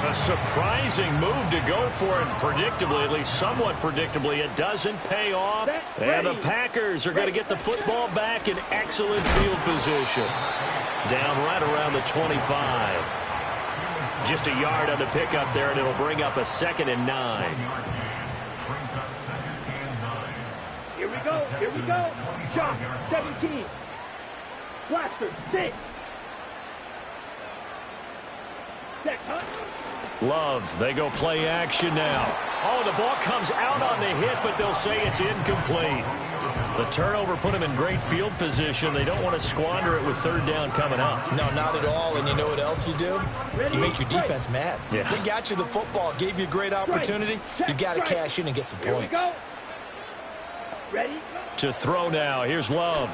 A surprising move to go for it. Predictably, at least somewhat predictably, it doesn't pay off. And the Packers are going to get the football back in excellent field position. Down right around the 25. Just a yard on the pickup there, and it'll bring up a 2nd and 9. Here we go. Here we go. Shot 17. Blaster 6. Set cut. Love, they go play action now. Oh, the ball comes out on the hit, but they'll say it's incomplete. The turnover put them in great field position. They don't want to squander it with 3rd down coming up. No, not at all. And you know what else you do? You make your defense mad. Yeah. They got you the football, gave you a great opportunity. You got to cash in and get some points. Ready? To throw now. Here's Love.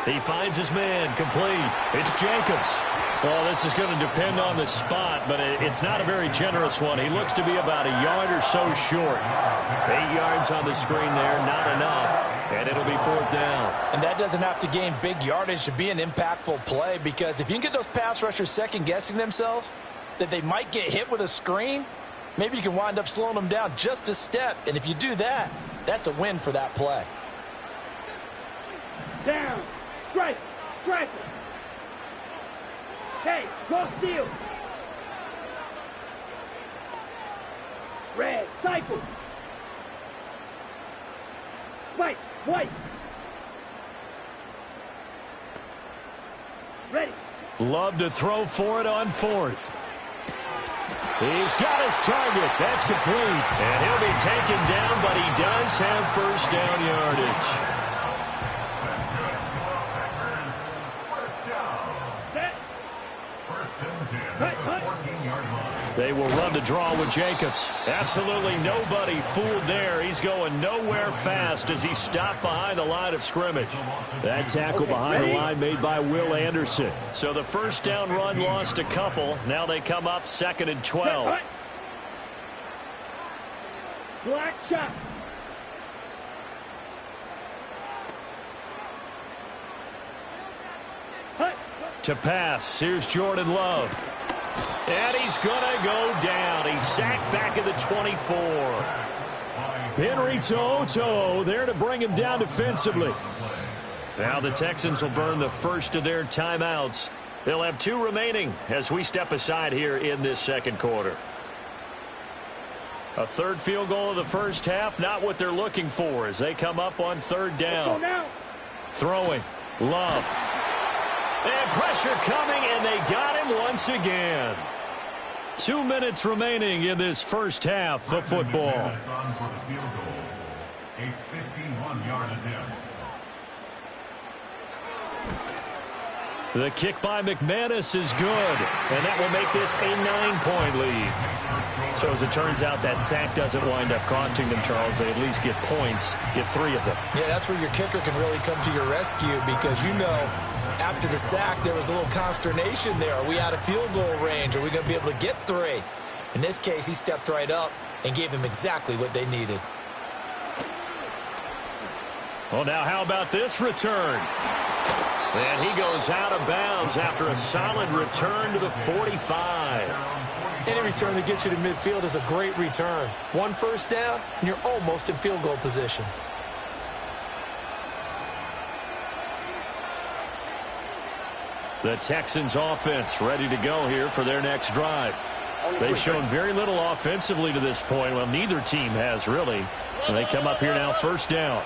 He finds his man. Complete. It's Jacobs. Well, this is going to depend on the spot, but it's not a very generous one. He looks to be about a yard or so short. 8 yards on the screen there, not enough, and it'll be 4th down. And that doesn't have to gain big yardage to be an impactful play, because if you can get those pass rushers second-guessing themselves that they might get hit with a screen, maybe you can wind up slowing them down just a step, and if you do that, that's a win for that play. Down. Strike. Strike. Hey, go steal. Red. Cycle. White. White. Ready. Love to throw for it on 4th. He's got his target. That's complete. And he'll be taken down, but he does have 1st down yardage. They will run the draw with Jacobs. Absolutely nobody fooled there. He's going nowhere fast as he stopped behind the line of scrimmage. That tackle behind the line made by Will Anderson. So the 1st down run lost a couple. Now they come up 2nd and 12. Black shot. To pass, here's Jordan Love. And he's going to go down. He's sacked back at the 24. Henry To'oTo'o there to bring him down defensively. Now the Texans will burn the first of their timeouts. They'll have 2 remaining as we step aside here in this 2nd quarter. A 3rd field goal of the first half, not what they're looking for as they come up on 3rd down. Throwing. Love. And pressure coming, and they got him once again. 2 minutes remaining in this first half of football. The kick by McManus is good, and that will make this a 9-point lead. So as it turns out, that sack doesn't wind up costing them, Charles. They at least get points, get 3 of them. Yeah, that's where your kicker can really come to your rescue, because you know after the sack there was a little consternation there. Are we out of field goal range? Are we going to be able to get 3? In this case, he stepped right up and gave them exactly what they needed. Well, now how about this return? And he goes out of bounds after a solid return to the 45. Any return that gets you to midfield is a great return. 1 first down, and you're almost in field goal position. The Texans offense ready to go here for their next drive. They've shown very little offensively to this point. Well, neither team has really. And they come up here now 1st down.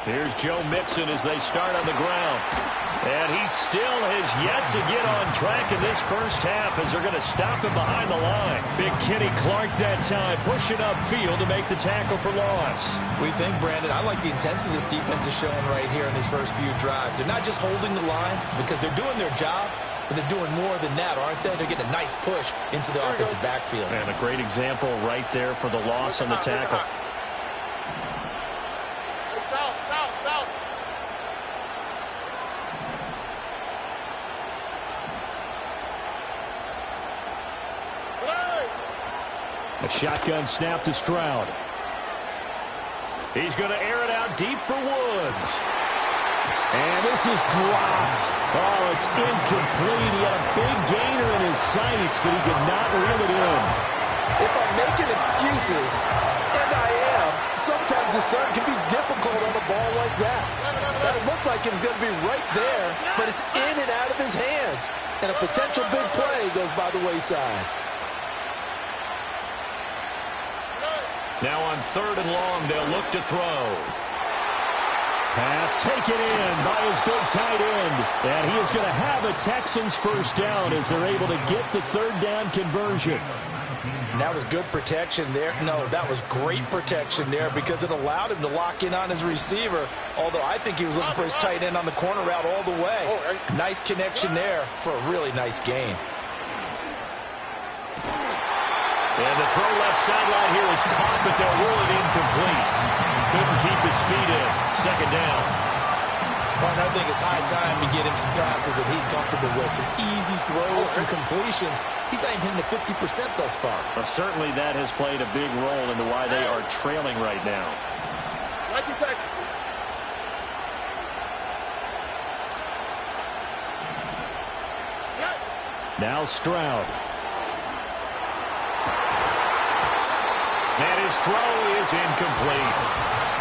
Here's Joe Mixon as they start on the ground. And he still has yet to get on track in this first half as they're going to stop him behind the line. Big Kenny Clark that time pushing upfield to make the tackle for loss. We think, Brandon, I like the intensity this defense is showing right here in these first few drives. They're not just holding the line because they're doing their job, but they're doing more than that, aren't they? They're getting a nice push into the offensive backfield. And a great example right there for the loss on the tackle. A shotgun snap to Stroud. He's going to air it out deep for Woods. And this is dropped. Oh, it's incomplete. He had a big gainer in his sights, but he could not reel it in. If I'm making excuses, and I am, sometimes the sun can be difficult on a ball like that. That looked like it was going to be right there, but it's in and out of his hands. And a potential big play goes by the wayside. Now on 3rd and long, they'll look to throw. Pass taken in by his big tight end. And he is going to have a Texans first down as they're able to get the 3rd down conversion. And that was good protection there. No, that was great protection there because it allowed him to lock in on his receiver, although I think he was looking for his tight end on the corner route all the way. Nice connection there for a really nice gain. And the throw left sideline here is caught, but they'll rule it incomplete. Couldn't keep his feet in. 2nd down. Well, I think it's high time to get him some passes that he's comfortable with. Some easy throws, some completions. He's not even hitting the 50% thus far. Well, certainly that has played a big role into why they are trailing right now. Now Stroud. And his throw is incomplete.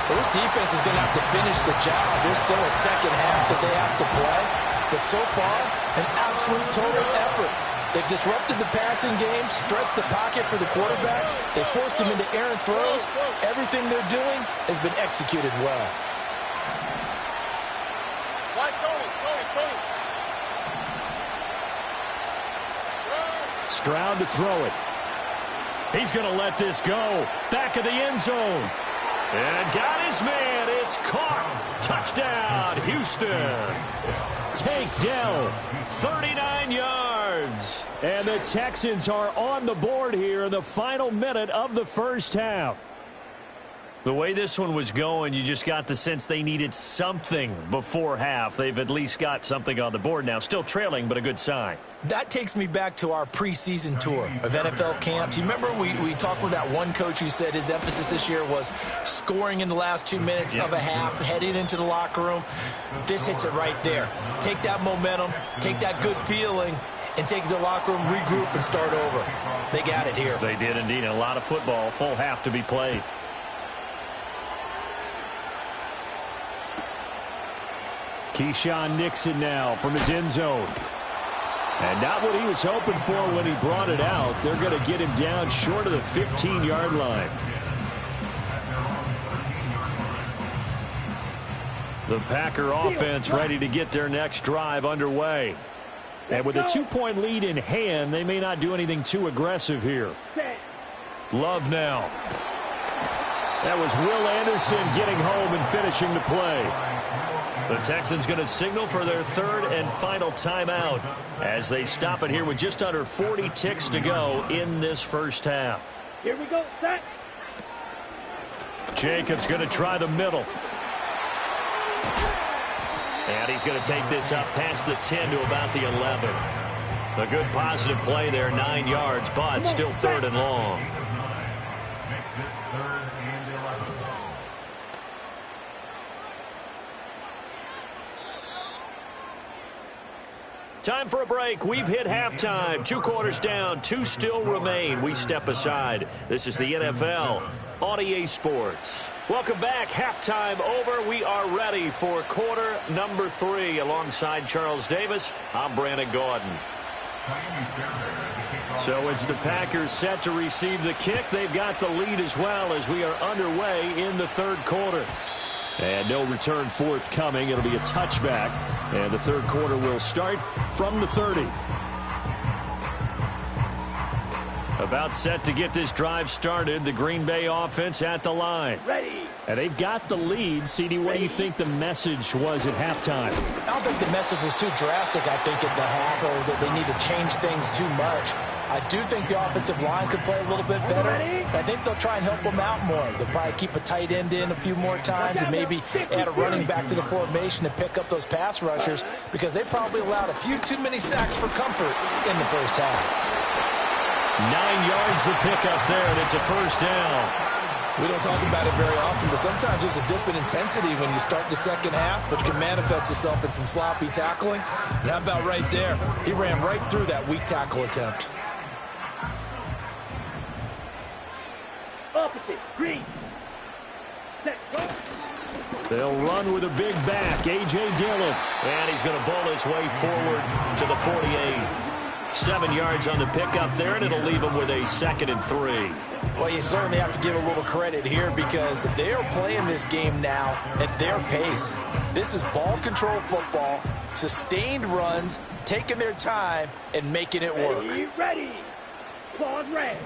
Well, this defense is going to have to finish the job. There's still a second half that they have to play. But so far, an absolute total effort. They've disrupted the passing game, stressed the pocket for the quarterback. They forced him into errant throws. Everything they're doing has been executed well. Stroud to throw it. He's going to let this go. Back of the end zone. And got his man. It's caught. Touchdown, Houston. Takedown. 39 yards. And the Texans are on the board here in the final minute of the first half. The way this one was going, you just got the sense they needed something before half. They've at least got something on the board now. Still trailing, but a good sign. That takes me back to our preseason tour of NFL camps. You remember we talked with that one coach who said his emphasis this year was scoring in the last 2 minutes of a half, heading into the locker room. This hits it right there. Take that momentum, take that good feeling, and take it to the locker room, regroup, and start over. They got it here. They did indeed. And a lot of football, full half to be played. Keyshawn Nixon now from his end zone. And not what he was hoping for when he brought it out. They're going to get him down short of the 15-yard line. The Packer offense ready to get their next drive underway. And with a 2-point lead in hand, they may not do anything too aggressive here. Love now. That was Will Anderson getting home and finishing the play. The Texans going to signal for their 3rd and final timeout as they stop it here with just under 40 ticks to go in this first half. Here we go, set. Jacobs going to try the middle. And he's going to take this up past the 10 to about the 11. A good positive play there, 9 yards, but still 3rd and long. Makes it 3rd and 11. Time for a break. We've hit halftime. 2 quarters down. 2 still remain. We step aside. This is the NFL on EA Sports. Welcome back. Halftime over. We are ready for quarter number 3. Alongside Charles Davis, I'm Brandon Gordon. So it's the Packers set to receive the kick. They've got the lead as well as we are underway in the 3rd quarter. And no return forthcoming. It'll be a touchback. And the third quarter will start from the 30. About set to get this drive started. The Green Bay offense at the line. Ready. And they've got the lead. CD, what do you think the message was at halftime? I don't think the message was too drastic, I think, at the half, or that they need to change things too much. I do think the offensive line could play a little bit better. I think they'll try and help them out more. They'll probably keep a tight end in a few more times and maybe add a running back to the formation to pick up those pass rushers, because they probably allowed a few too many sacks for comfort in the first half. 9 yards the pickup there, and it's a first down. We don't talk about it very often, but sometimes there's a dip in intensity when you start the second half, which can manifest itself in some sloppy tackling. And how about right there? He ran right through that weak tackle attempt. Opposite. Green. Set. Go. They'll run with a big back, A.J. Dillon. And he's going to bowl his way forward to the 48. 7 yards on the pickup there, and it'll leave him with a 2nd and 3. Well, you certainly have to give a little credit here, because they are playing this game now at their pace. This is ball control football, sustained runs, taking their time, and making it work. Ready. Claws red.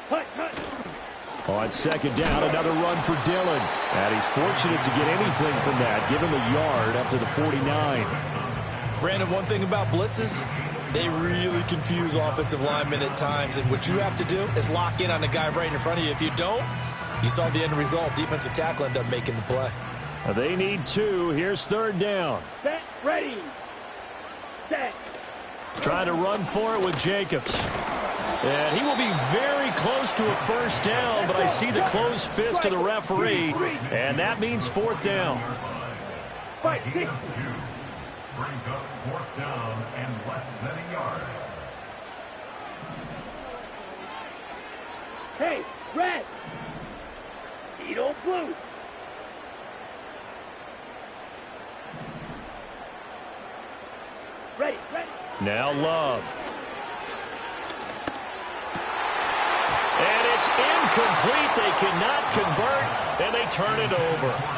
Hut, hut. On 2nd down, another run for Dillon. And he's fortunate to get anything from that. Give him a yard up to the 49. Brandon, one thing about blitzes, they really confuse offensive linemen at times, and what you have to do is lock in on the guy right in front of you. If you don't, you saw the end result. Defensive tackle ended up making the play. They need 2. Here's 3rd down. Set. Ready. Set. Trying to run for it with Jacobs. And he will be very close to a first down, but I see the closed fist of the referee, and that means 4th down. Fight. Brings up 4th down and less than a yard. Hey, red. Edo blue. Ready. Now Love. And it's incomplete. They cannot convert, and they turn it over.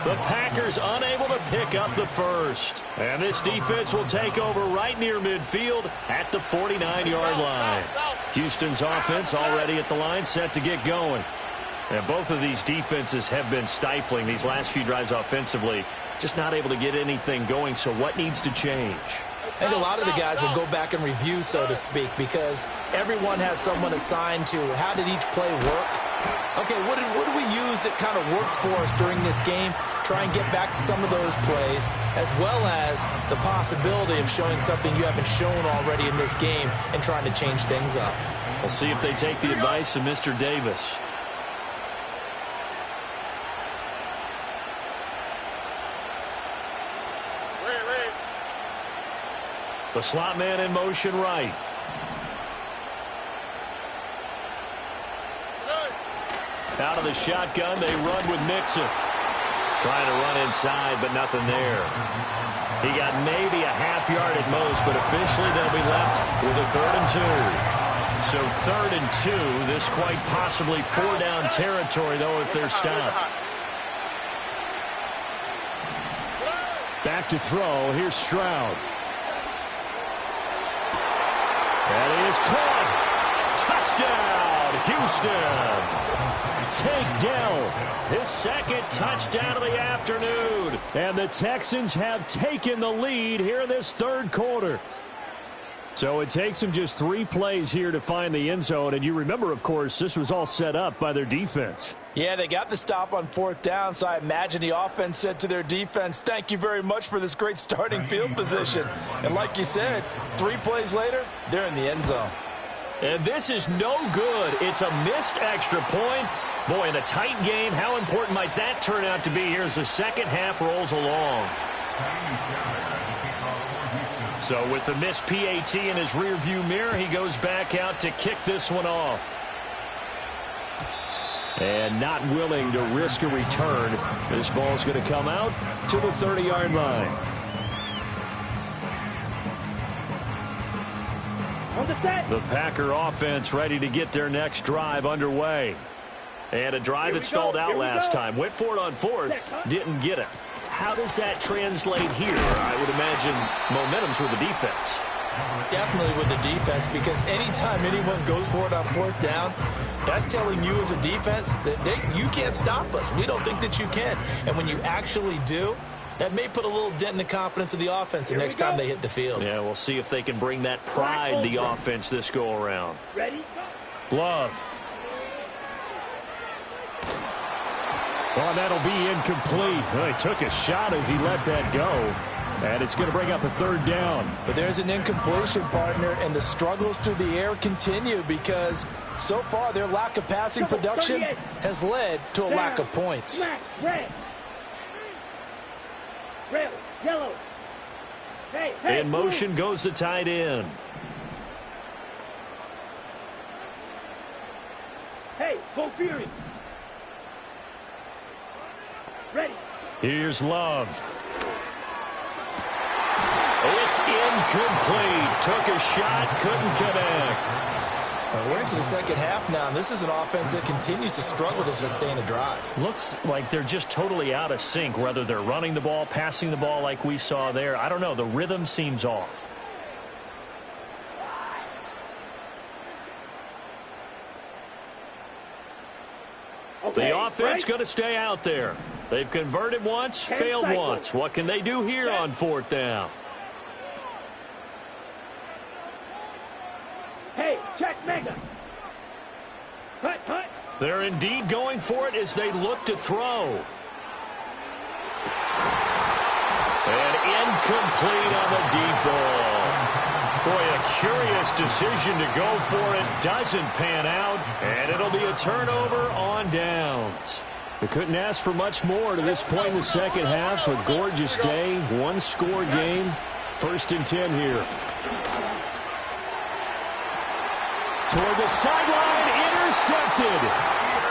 The Packers unable to pick up the first. And this defense will take over right near midfield at the 49-yard line. Houston's offense already at the line, set to get going. And both of these defenses have been stifling these last few drives offensively. Just not able to get anything going, so what needs to change? I think a lot of the guys will go back and review, so to speak, because everyone has someone assigned to how did each play work. Okay, what did we use that kind of worked for us during this game? Try and get back to some of those plays, as well as the possibility of showing something you haven't shown already in this game and trying to change things up. We'll see if they take the advice of Mr. Davis. The slot man in motion right. Out of the shotgun, they run with Mixon. Trying to run inside, but nothing there. He got maybe a half yard at most, but officially they'll be left with a 3rd and 2. So 3rd and 2, this quite possibly 4-down territory, though, if they're stopped. Back to throw. Here's Stroud. And he is caught. Touchdown, Houston. Take down his 2nd touchdown of the afternoon. And the Texans have taken the lead here in this 3rd quarter. So it takes them just 3 plays here to find the end zone. And you remember, of course, this was all set up by their defense. Yeah, they got the stop on 4th down, so I imagine the offense said to their defense, thank you very much for this great starting field position. And like you said, 3 plays later, they're in the end zone. And this is no good. It's a missed extra point. Boy, in a tight game, how important might that turn out to be here as the second half rolls along? So with the missed PAT in his rearview mirror, he goes back out to kick this one off. And not willing to risk a return. This ball's going to come out to the 30-yard line. On the set. The Packer offense ready to get their next drive underway. And a drive that stalled out last time. Went for it on fourth, didn't get it. How does that translate here? I would imagine momentum's with the defense. Definitely with the defense, because anytime anyone goes for it on fourth down, that's telling you as a defense that you can't stop us. We don't think that you can. And when you actually do, that may put a little dent in the confidence of the offense the next time they hit the field. Yeah, we'll see if they can bring that pride to the offense this go-around. Ready? Love. Well, that'll be incomplete. Well, he took a shot as he let that go. And it's going to bring up a third down. But there's an incompletion, partner, and the struggles through the air continue because so far their lack of passing production has led to a lack of points. Black, red, yellow. Hey, In motion goes the tight end. Hey, go Fury. Ready. Here's Love. It's incomplete. Took a shot, couldn't connect. We're into the second half now, and this is an offense that continues to struggle to sustain a drive. Looks like they're just totally out of sync, whether they're running the ball, passing the ball like we saw there. I don't know. The rhythm seems off. Okay, The offense going to stay out there. They've converted once, failed once. What can they do here on fourth down? Hey, check mega. Cut. They're indeed going for it as they look to throw. And incomplete on the deep ball. Boy, a curious decision to go for it. Doesn't pan out, and it'll be a turnover on downs. We couldn't ask for much more to this point in the second half. A gorgeous day, one-score game. 1st and 10 here. Toward the sideline, intercepted.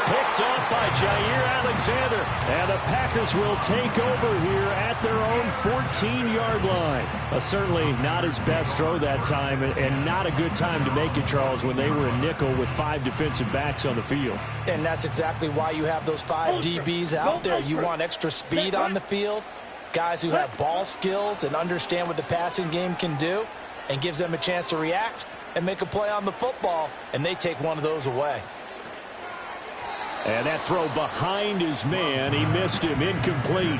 Picked off by Jair Alexander. And the Packers will take over here at their own 14-yard line. Certainly not his best throw that time, and not a good time to make it, Charles, when they were in nickel with 5 defensive backs on the field. And that's exactly why you have those 5 DBs out there. You want extra speed on the field, guys who have ball skills and understand what the passing game can do, and gives them a chance to react and make a play on the football, and they take one of those away. And that throw behind his man, he missed him, incomplete.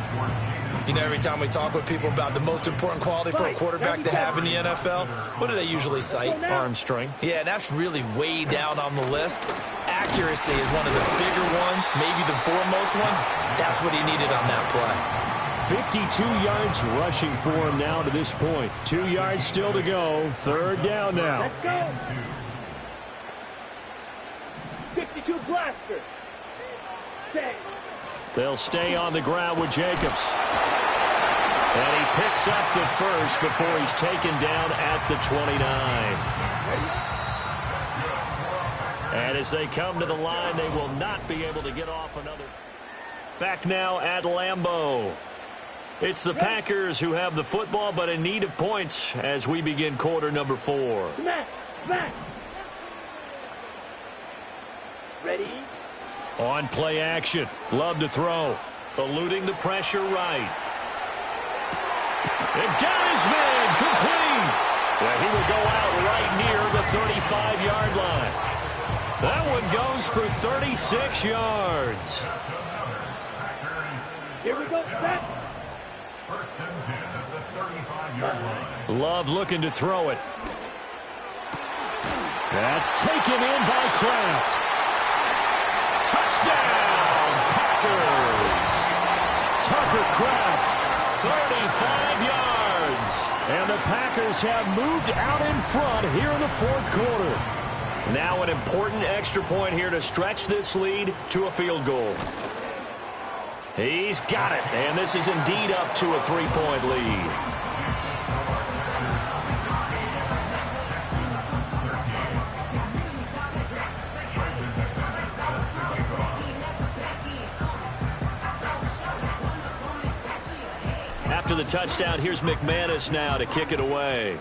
You know, every time we talk with people about the most important quality for a quarterback to have in the NFL, what do they usually cite? Arm strength. Yeah, and that's really way down on the list. Accuracy is one of the bigger ones, maybe the foremost one. That's what he needed on that play. 52 yards rushing for him now to this point. 2 yards still to go. 3rd down now. Let's go. 52 blaster. They'll stay on the ground with Jacobs. And he picks up the first before he's taken down at the 29. And as they come to the line, they will not be able to get off another. Back now at Lambeau. It's the Packers who have the football, but in need of points as we begin quarter number 4. Smack. Ready? On play action. Love to throw. Eluding the pressure right. And got his man complete. Yeah, he will go out right near the 35-yard line. That one goes for 36 yards. Here we go, set. 1st and 10 at the 35-yard line. Love looking to throw it. That's taken in by Kraft. Touchdown, Packers. Tucker Kraft. 35 yards. And the Packers have moved out in front here in the 4th quarter. Now an important extra point here to stretch this lead to a field goal. He's got it, and this is indeed up to a 3-point lead. After the touchdown, here's McManus now to kick it away.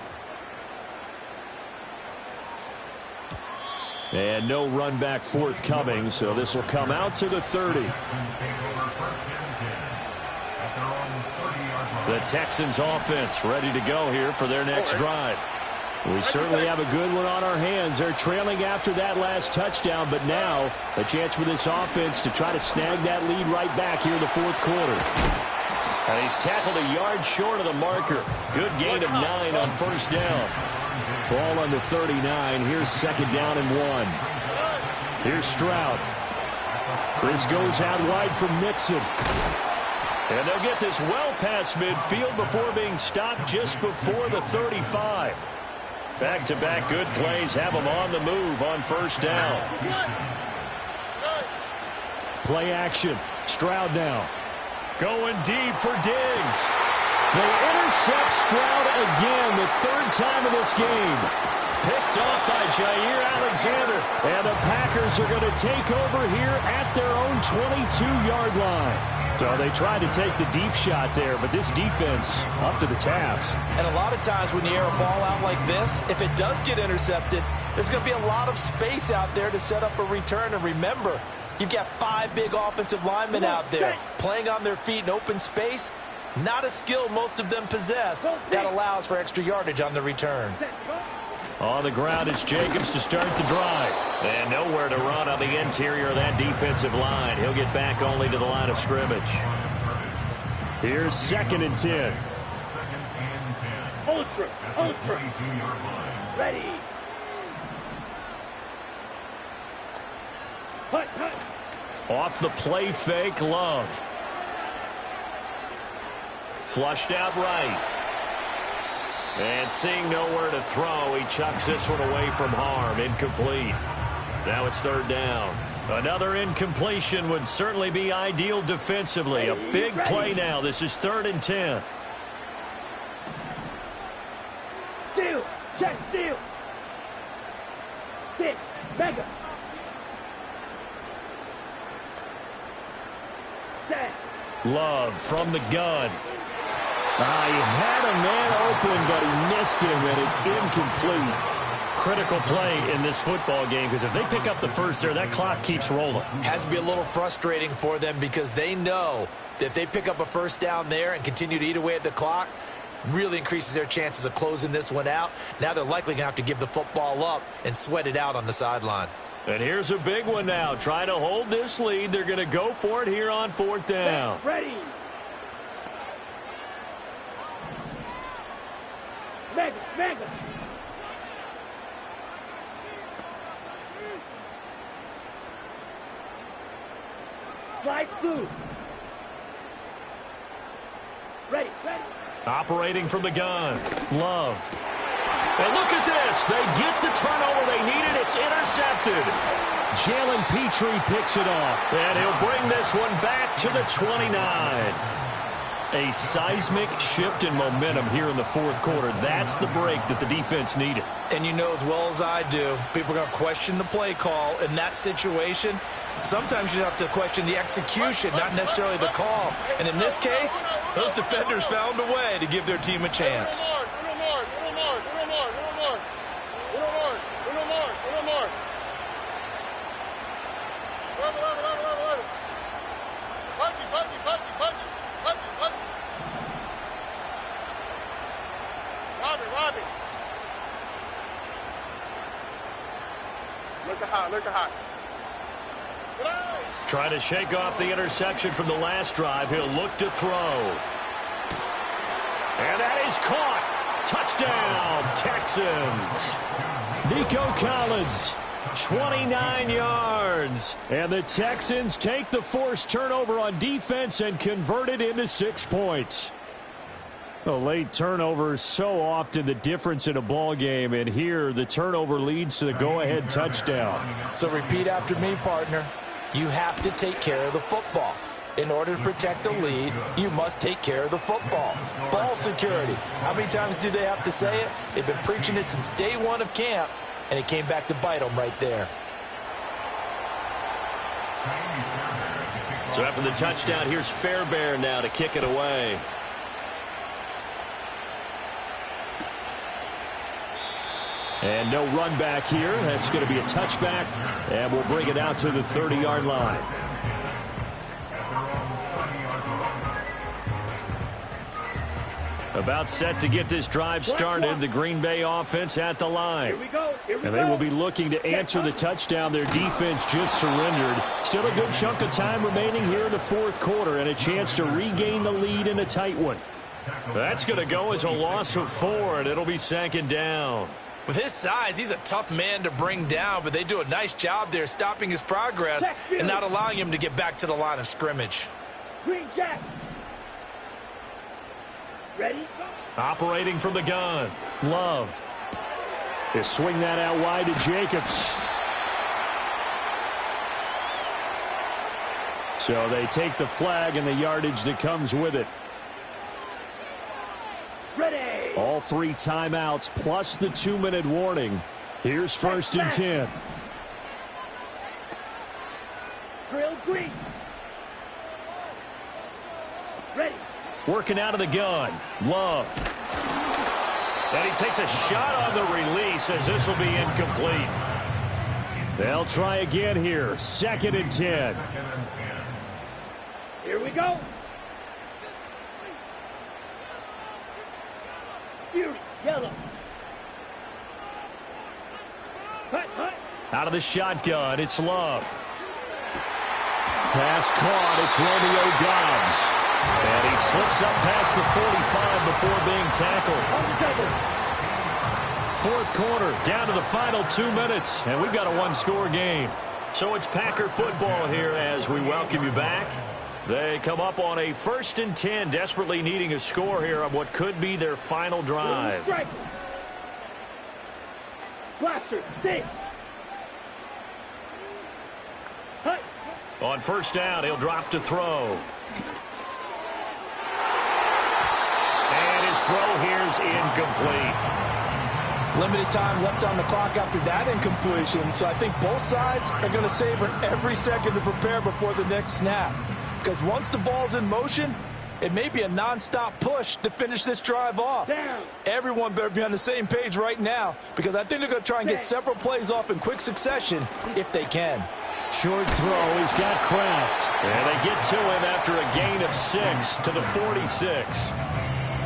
And no run back forthcoming, so this will come out to the 30. The Texans offense ready to go here for their next drive. We certainly have a good one on our hands. They're trailing after that last touchdown, but now a chance for this offense to try to snag that lead right back here in the fourth quarter. And he's tackled a yard short of the marker. Good gain of 9 on first down. Ball on the 39. Here's second down and 1. Here's Stroud. This goes out wide from Mixon. And they'll get this well past midfield before being stopped just before the 35. Back-to-back good plays have them on the move on first down. Play action. Stroud now. Going deep for Diggs. They intercept Stroud again, the third time in this game. Picked off by Jair Alexander. And the Packers are going to take over here at their own 22-yard line. So they tried to take the deep shot there, but this defense up to the task. And a lot of times when you air a ball out like this, if it does get intercepted, there's going to be a lot of space out there to set up a return. And remember, you've got 5 big offensive linemen out there playing on their feet in open space. Not a skill most of them possess. That allows for extra yardage on the return. On the ground, it's Jacobs to start the drive. And nowhere to run on the interior of that defensive line. He'll get back only to the line of scrimmage. Here's second and 10. Ultra. Ready. Hut. Off the play fake, Love. Flushed out right. And seeing nowhere to throw, he chucks this one away from harm. Incomplete. Now it's third down. Another incompletion would certainly be ideal defensively. A big play now. This is 3rd and 10. Steal. Check steal. 6. Mega. Set. Love from the gun. He had a man open, but he missed him, and it's incomplete. Critical play in this football game, because if they pick up the first there, that clock keeps rolling. Has to be a little frustrating for them because they know that if they pick up a first down there and continue to eat away at the clock, really increases their chances of closing this one out. Now they're likely going to have to give the football up and sweat it out on the sideline. And here's a big one now. Trying to hold this lead. They're going to go for it here on 4th down. Ready. Mega. Slide through. Ready. Operating from the gun. Love. And look at this. They get the turnover they needed. It's intercepted. Jalen Petrie picks it off. And he'll bring this one back to the 29. A seismic shift in momentum here in the fourth quarter. That's the break that the defense needed. And you know as well as I do, people are going to question the play call in that situation. Sometimes you have to question the execution, not necessarily the call. And in this case, those defenders found a way to give their team a chance. Look at hot. Trying to shake off the interception from the last drive. He'll look to throw. And that is caught. Touchdown, Texans. Nico Collins, 29 yards. And the Texans take the forced turnover on defense and convert it into 6 points. A late turnover is so often the difference in a ball game, and here the turnover leads to the go-ahead touchdown. So repeat after me, partner. You have to take care of the football. In order to protect a lead, you must take care of the football. Ball security. How many times do they have to say it? They've been preaching it since day one of camp, and it came back to bite them right there. So after the touchdown, here's Fairbairn now to kick it away. And no run back here. That's going to be a touchback, and we'll bring it out to the 30-yard line. About set to get this drive started. The Green Bay offense at the line. Here we go. And they will be looking to answer the touchdown their defense just surrendered. Still a good chunk of time remaining here in the fourth quarter and a chance to regain the lead in a tight one. That's going to go as a loss of 4, and it'll be second down. With his size, he's a tough man to bring down, but they do a nice job there stopping his progress and not allowing him to get back to the line of scrimmage. Green Jack. Ready? Operating from the gun. Love. They swing that out wide to Jacobs. So they take the flag and the yardage that comes with it. Ready. All 3 timeouts plus the 2-minute warning. Here's 1st and 10. Drill green. Ready. Working out of the gun. Love. And he takes a shot on the release as this will be incomplete. They'll try again here. 2nd and 10. Here we go. Fury, yellow. Hut, hut. Out of the shotgun, it's Love. Pass caught, it's Romeo Doubs. And he slips up past the 45 before being tackled. Fourth quarter, down to the final 2 minutes, and we've got a 1-score game. So it's Packer football here as we welcome you back. They come up on a 1st and 10, desperately needing a score here on what could be their final drive. Blaster, stay. Hut. On 1st down, he'll drop to throw. And his throw here's incomplete. Limited time left on the clock after that incompletion, so I think both sides are going to savor every second to prepare before the next snap. Because once the ball's in motion, it may be a non-stop push to finish this drive off. Down. Everyone better be on the same page right now, because I think they're going to try and get several plays off in quick succession if they can. Short throw, he's got Kraft. And they get to him after a gain of 6 to the 46.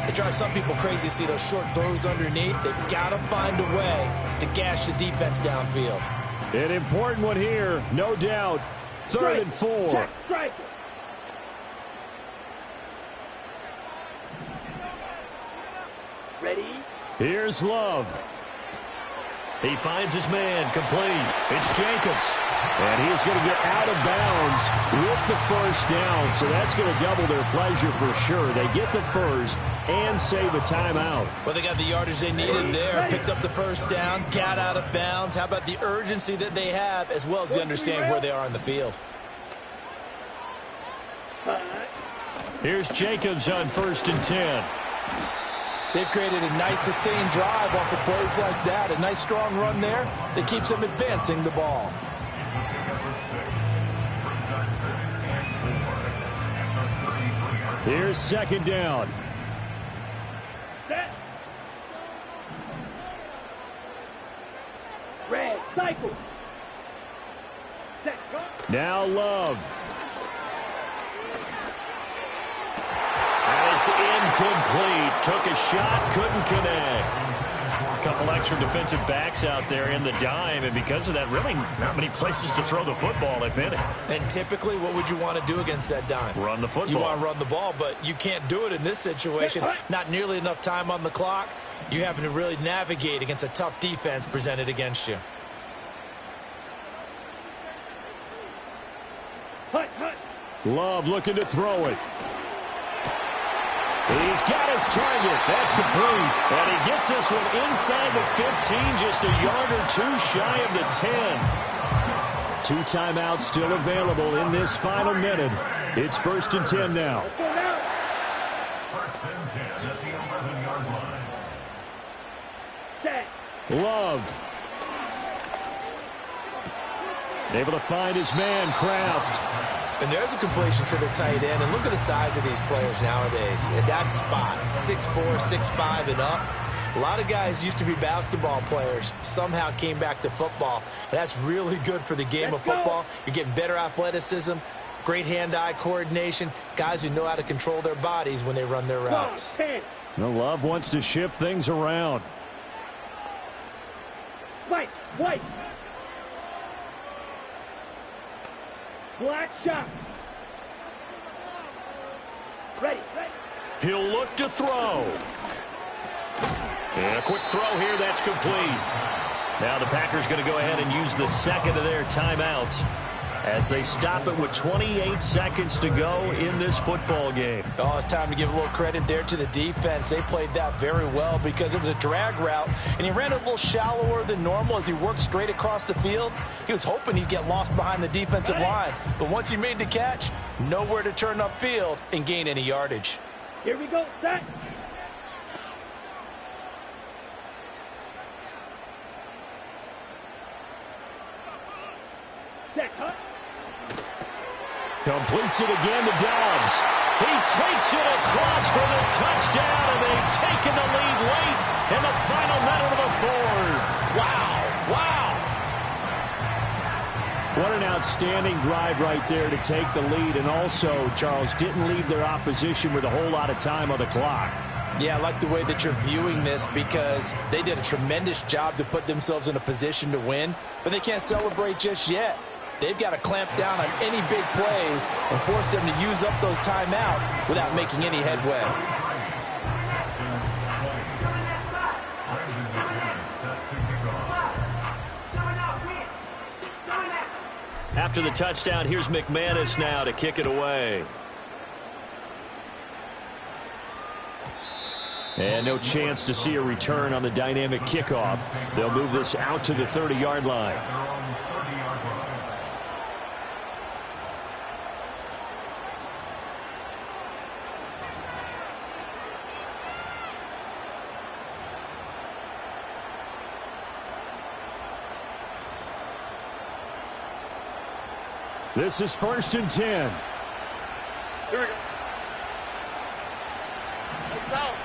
It drives some people crazy to see those short throws underneath. They've got to find a way to gash the defense downfield. An important one here, no doubt. 3rd and 4. Check, strike. Ready? Here's Love. He finds his man, complete. It's Jacobs. And he's going to get out of bounds with the 1st down. So that's going to double their pleasure for sure. They get the 1st and save a timeout. Well, they got the yardage they needed there. Picked up the 1st down, got out of bounds. How about the urgency that they have as well as the understanding where they are on the field? Here's Jacobs on 1st and 10. They've created a nice sustained drive off of plays like that. A nice strong run there that keeps them advancing the ball. Here's 2nd down. Set. Red, cycle. Set, go. Now Love. And it's incomplete. Took a shot, couldn't connect. A couple extra defensive backs out there in the dime, and because of that, really not many places to throw the football, if any. And typically, what would you want to do against that dime? Run the football. You want to run the ball, but you can't do it in this situation. Not nearly enough time on the clock. You having to really navigate against a tough defense presented against you. Hut, hut. Love looking to throw it. He's got his target. That's complete. And he gets this one inside the 15, just a yard or 2 shy of the 10. 2 timeouts still available in this final minute. It's 1st and 10 now. 1st and 10 at the 11-yard line. Set. Love. Able to find his man, Kraft. And there's a completion to the tight end. And look at the size of these players nowadays. At that spot, 6'4", 6'5", and up. A lot of guys used to be basketball players, somehow came back to football. And that's really good for the game of football. You're getting better athleticism, great hand-eye coordination, guys who know how to control their bodies when they run their routes. Love wants to shift things around. White. Black shot. Ready. He'll look to throw. And a quick throw here, that's complete. Now the Packers going to go ahead and use the second of their timeouts as they stop it with 28 seconds to go in this football game. Oh, it's time to give a little credit there to the defense. They played that very well because it was a drag route, and he ran it a little shallower than normal as he worked straight across the field. He was hoping he'd get lost behind the defensive line, but once he made the catch, nowhere to turn upfield and gain any yardage. Here we go, set. Set, cut. Completes it again to Dobbs. He takes it across for the touchdown, and they've taken the lead late in the final minute of the fourth. Wow. What an outstanding drive right there to take the lead, and also, Charles, didn't leave their opposition with a whole lot of time on the clock. Yeah, I like the way that you're viewing this because they did a tremendous job to put themselves in a position to win, but they can't celebrate just yet. They've got to clamp down on any big plays and force them to use up those timeouts without making any headway. After the touchdown, here's McManus now to kick it away. And no chance to see a return on the dynamic kickoff. They'll move this out to the 30-yard line. This is 1st and 10. Here we go. South.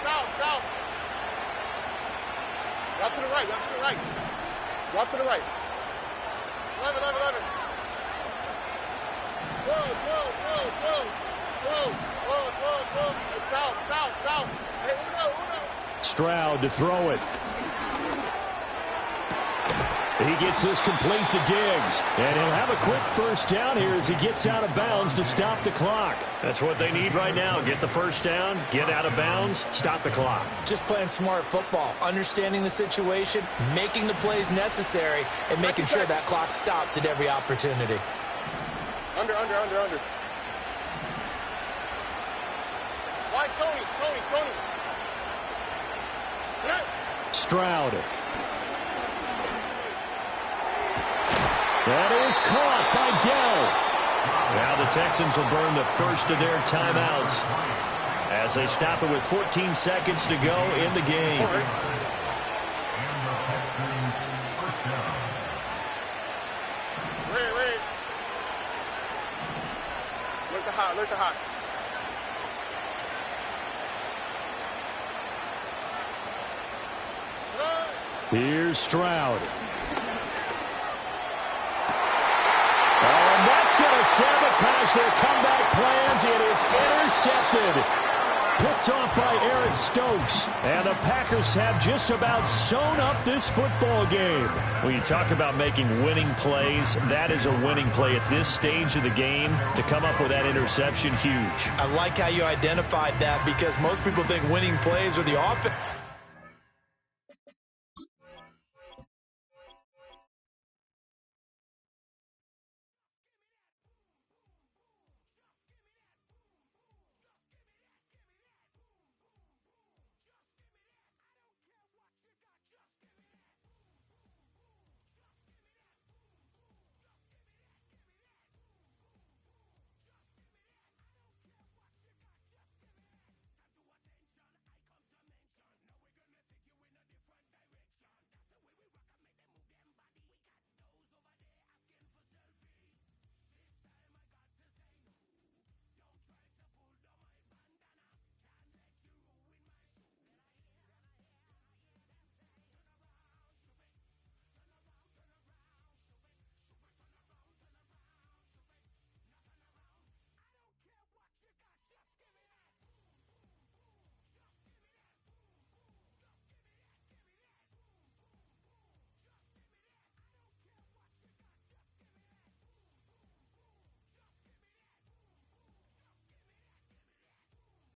Route to the right. Route to the right. 11. Whoa. South. Hey, Uno. Stroud to throw it. He gets this complete to Diggs. And he'll have a quick first down here as he gets out of bounds to stop the clock. That's what they need right now. Get the first down, get out of bounds, stop the clock. Just playing smart football, understanding the situation, making the plays necessary, and making sure that clock stops at every opportunity. Under. Why, Tony. Stroud. That is caught by Dell. Now the Texans will burn the first of their timeouts as they stop it with 14 seconds to go in the game. Wait. Look the hot. Here's Stroud. And that's going to sabotage their comeback plans. It is intercepted. Picked off by Aaron Stokes. And the Packers have just about sewn up this football game. When you talk about making winning plays, that is a winning play at this stage of the game. To come up with that interception, huge. I like how you identified that because most people think winning plays are the offense.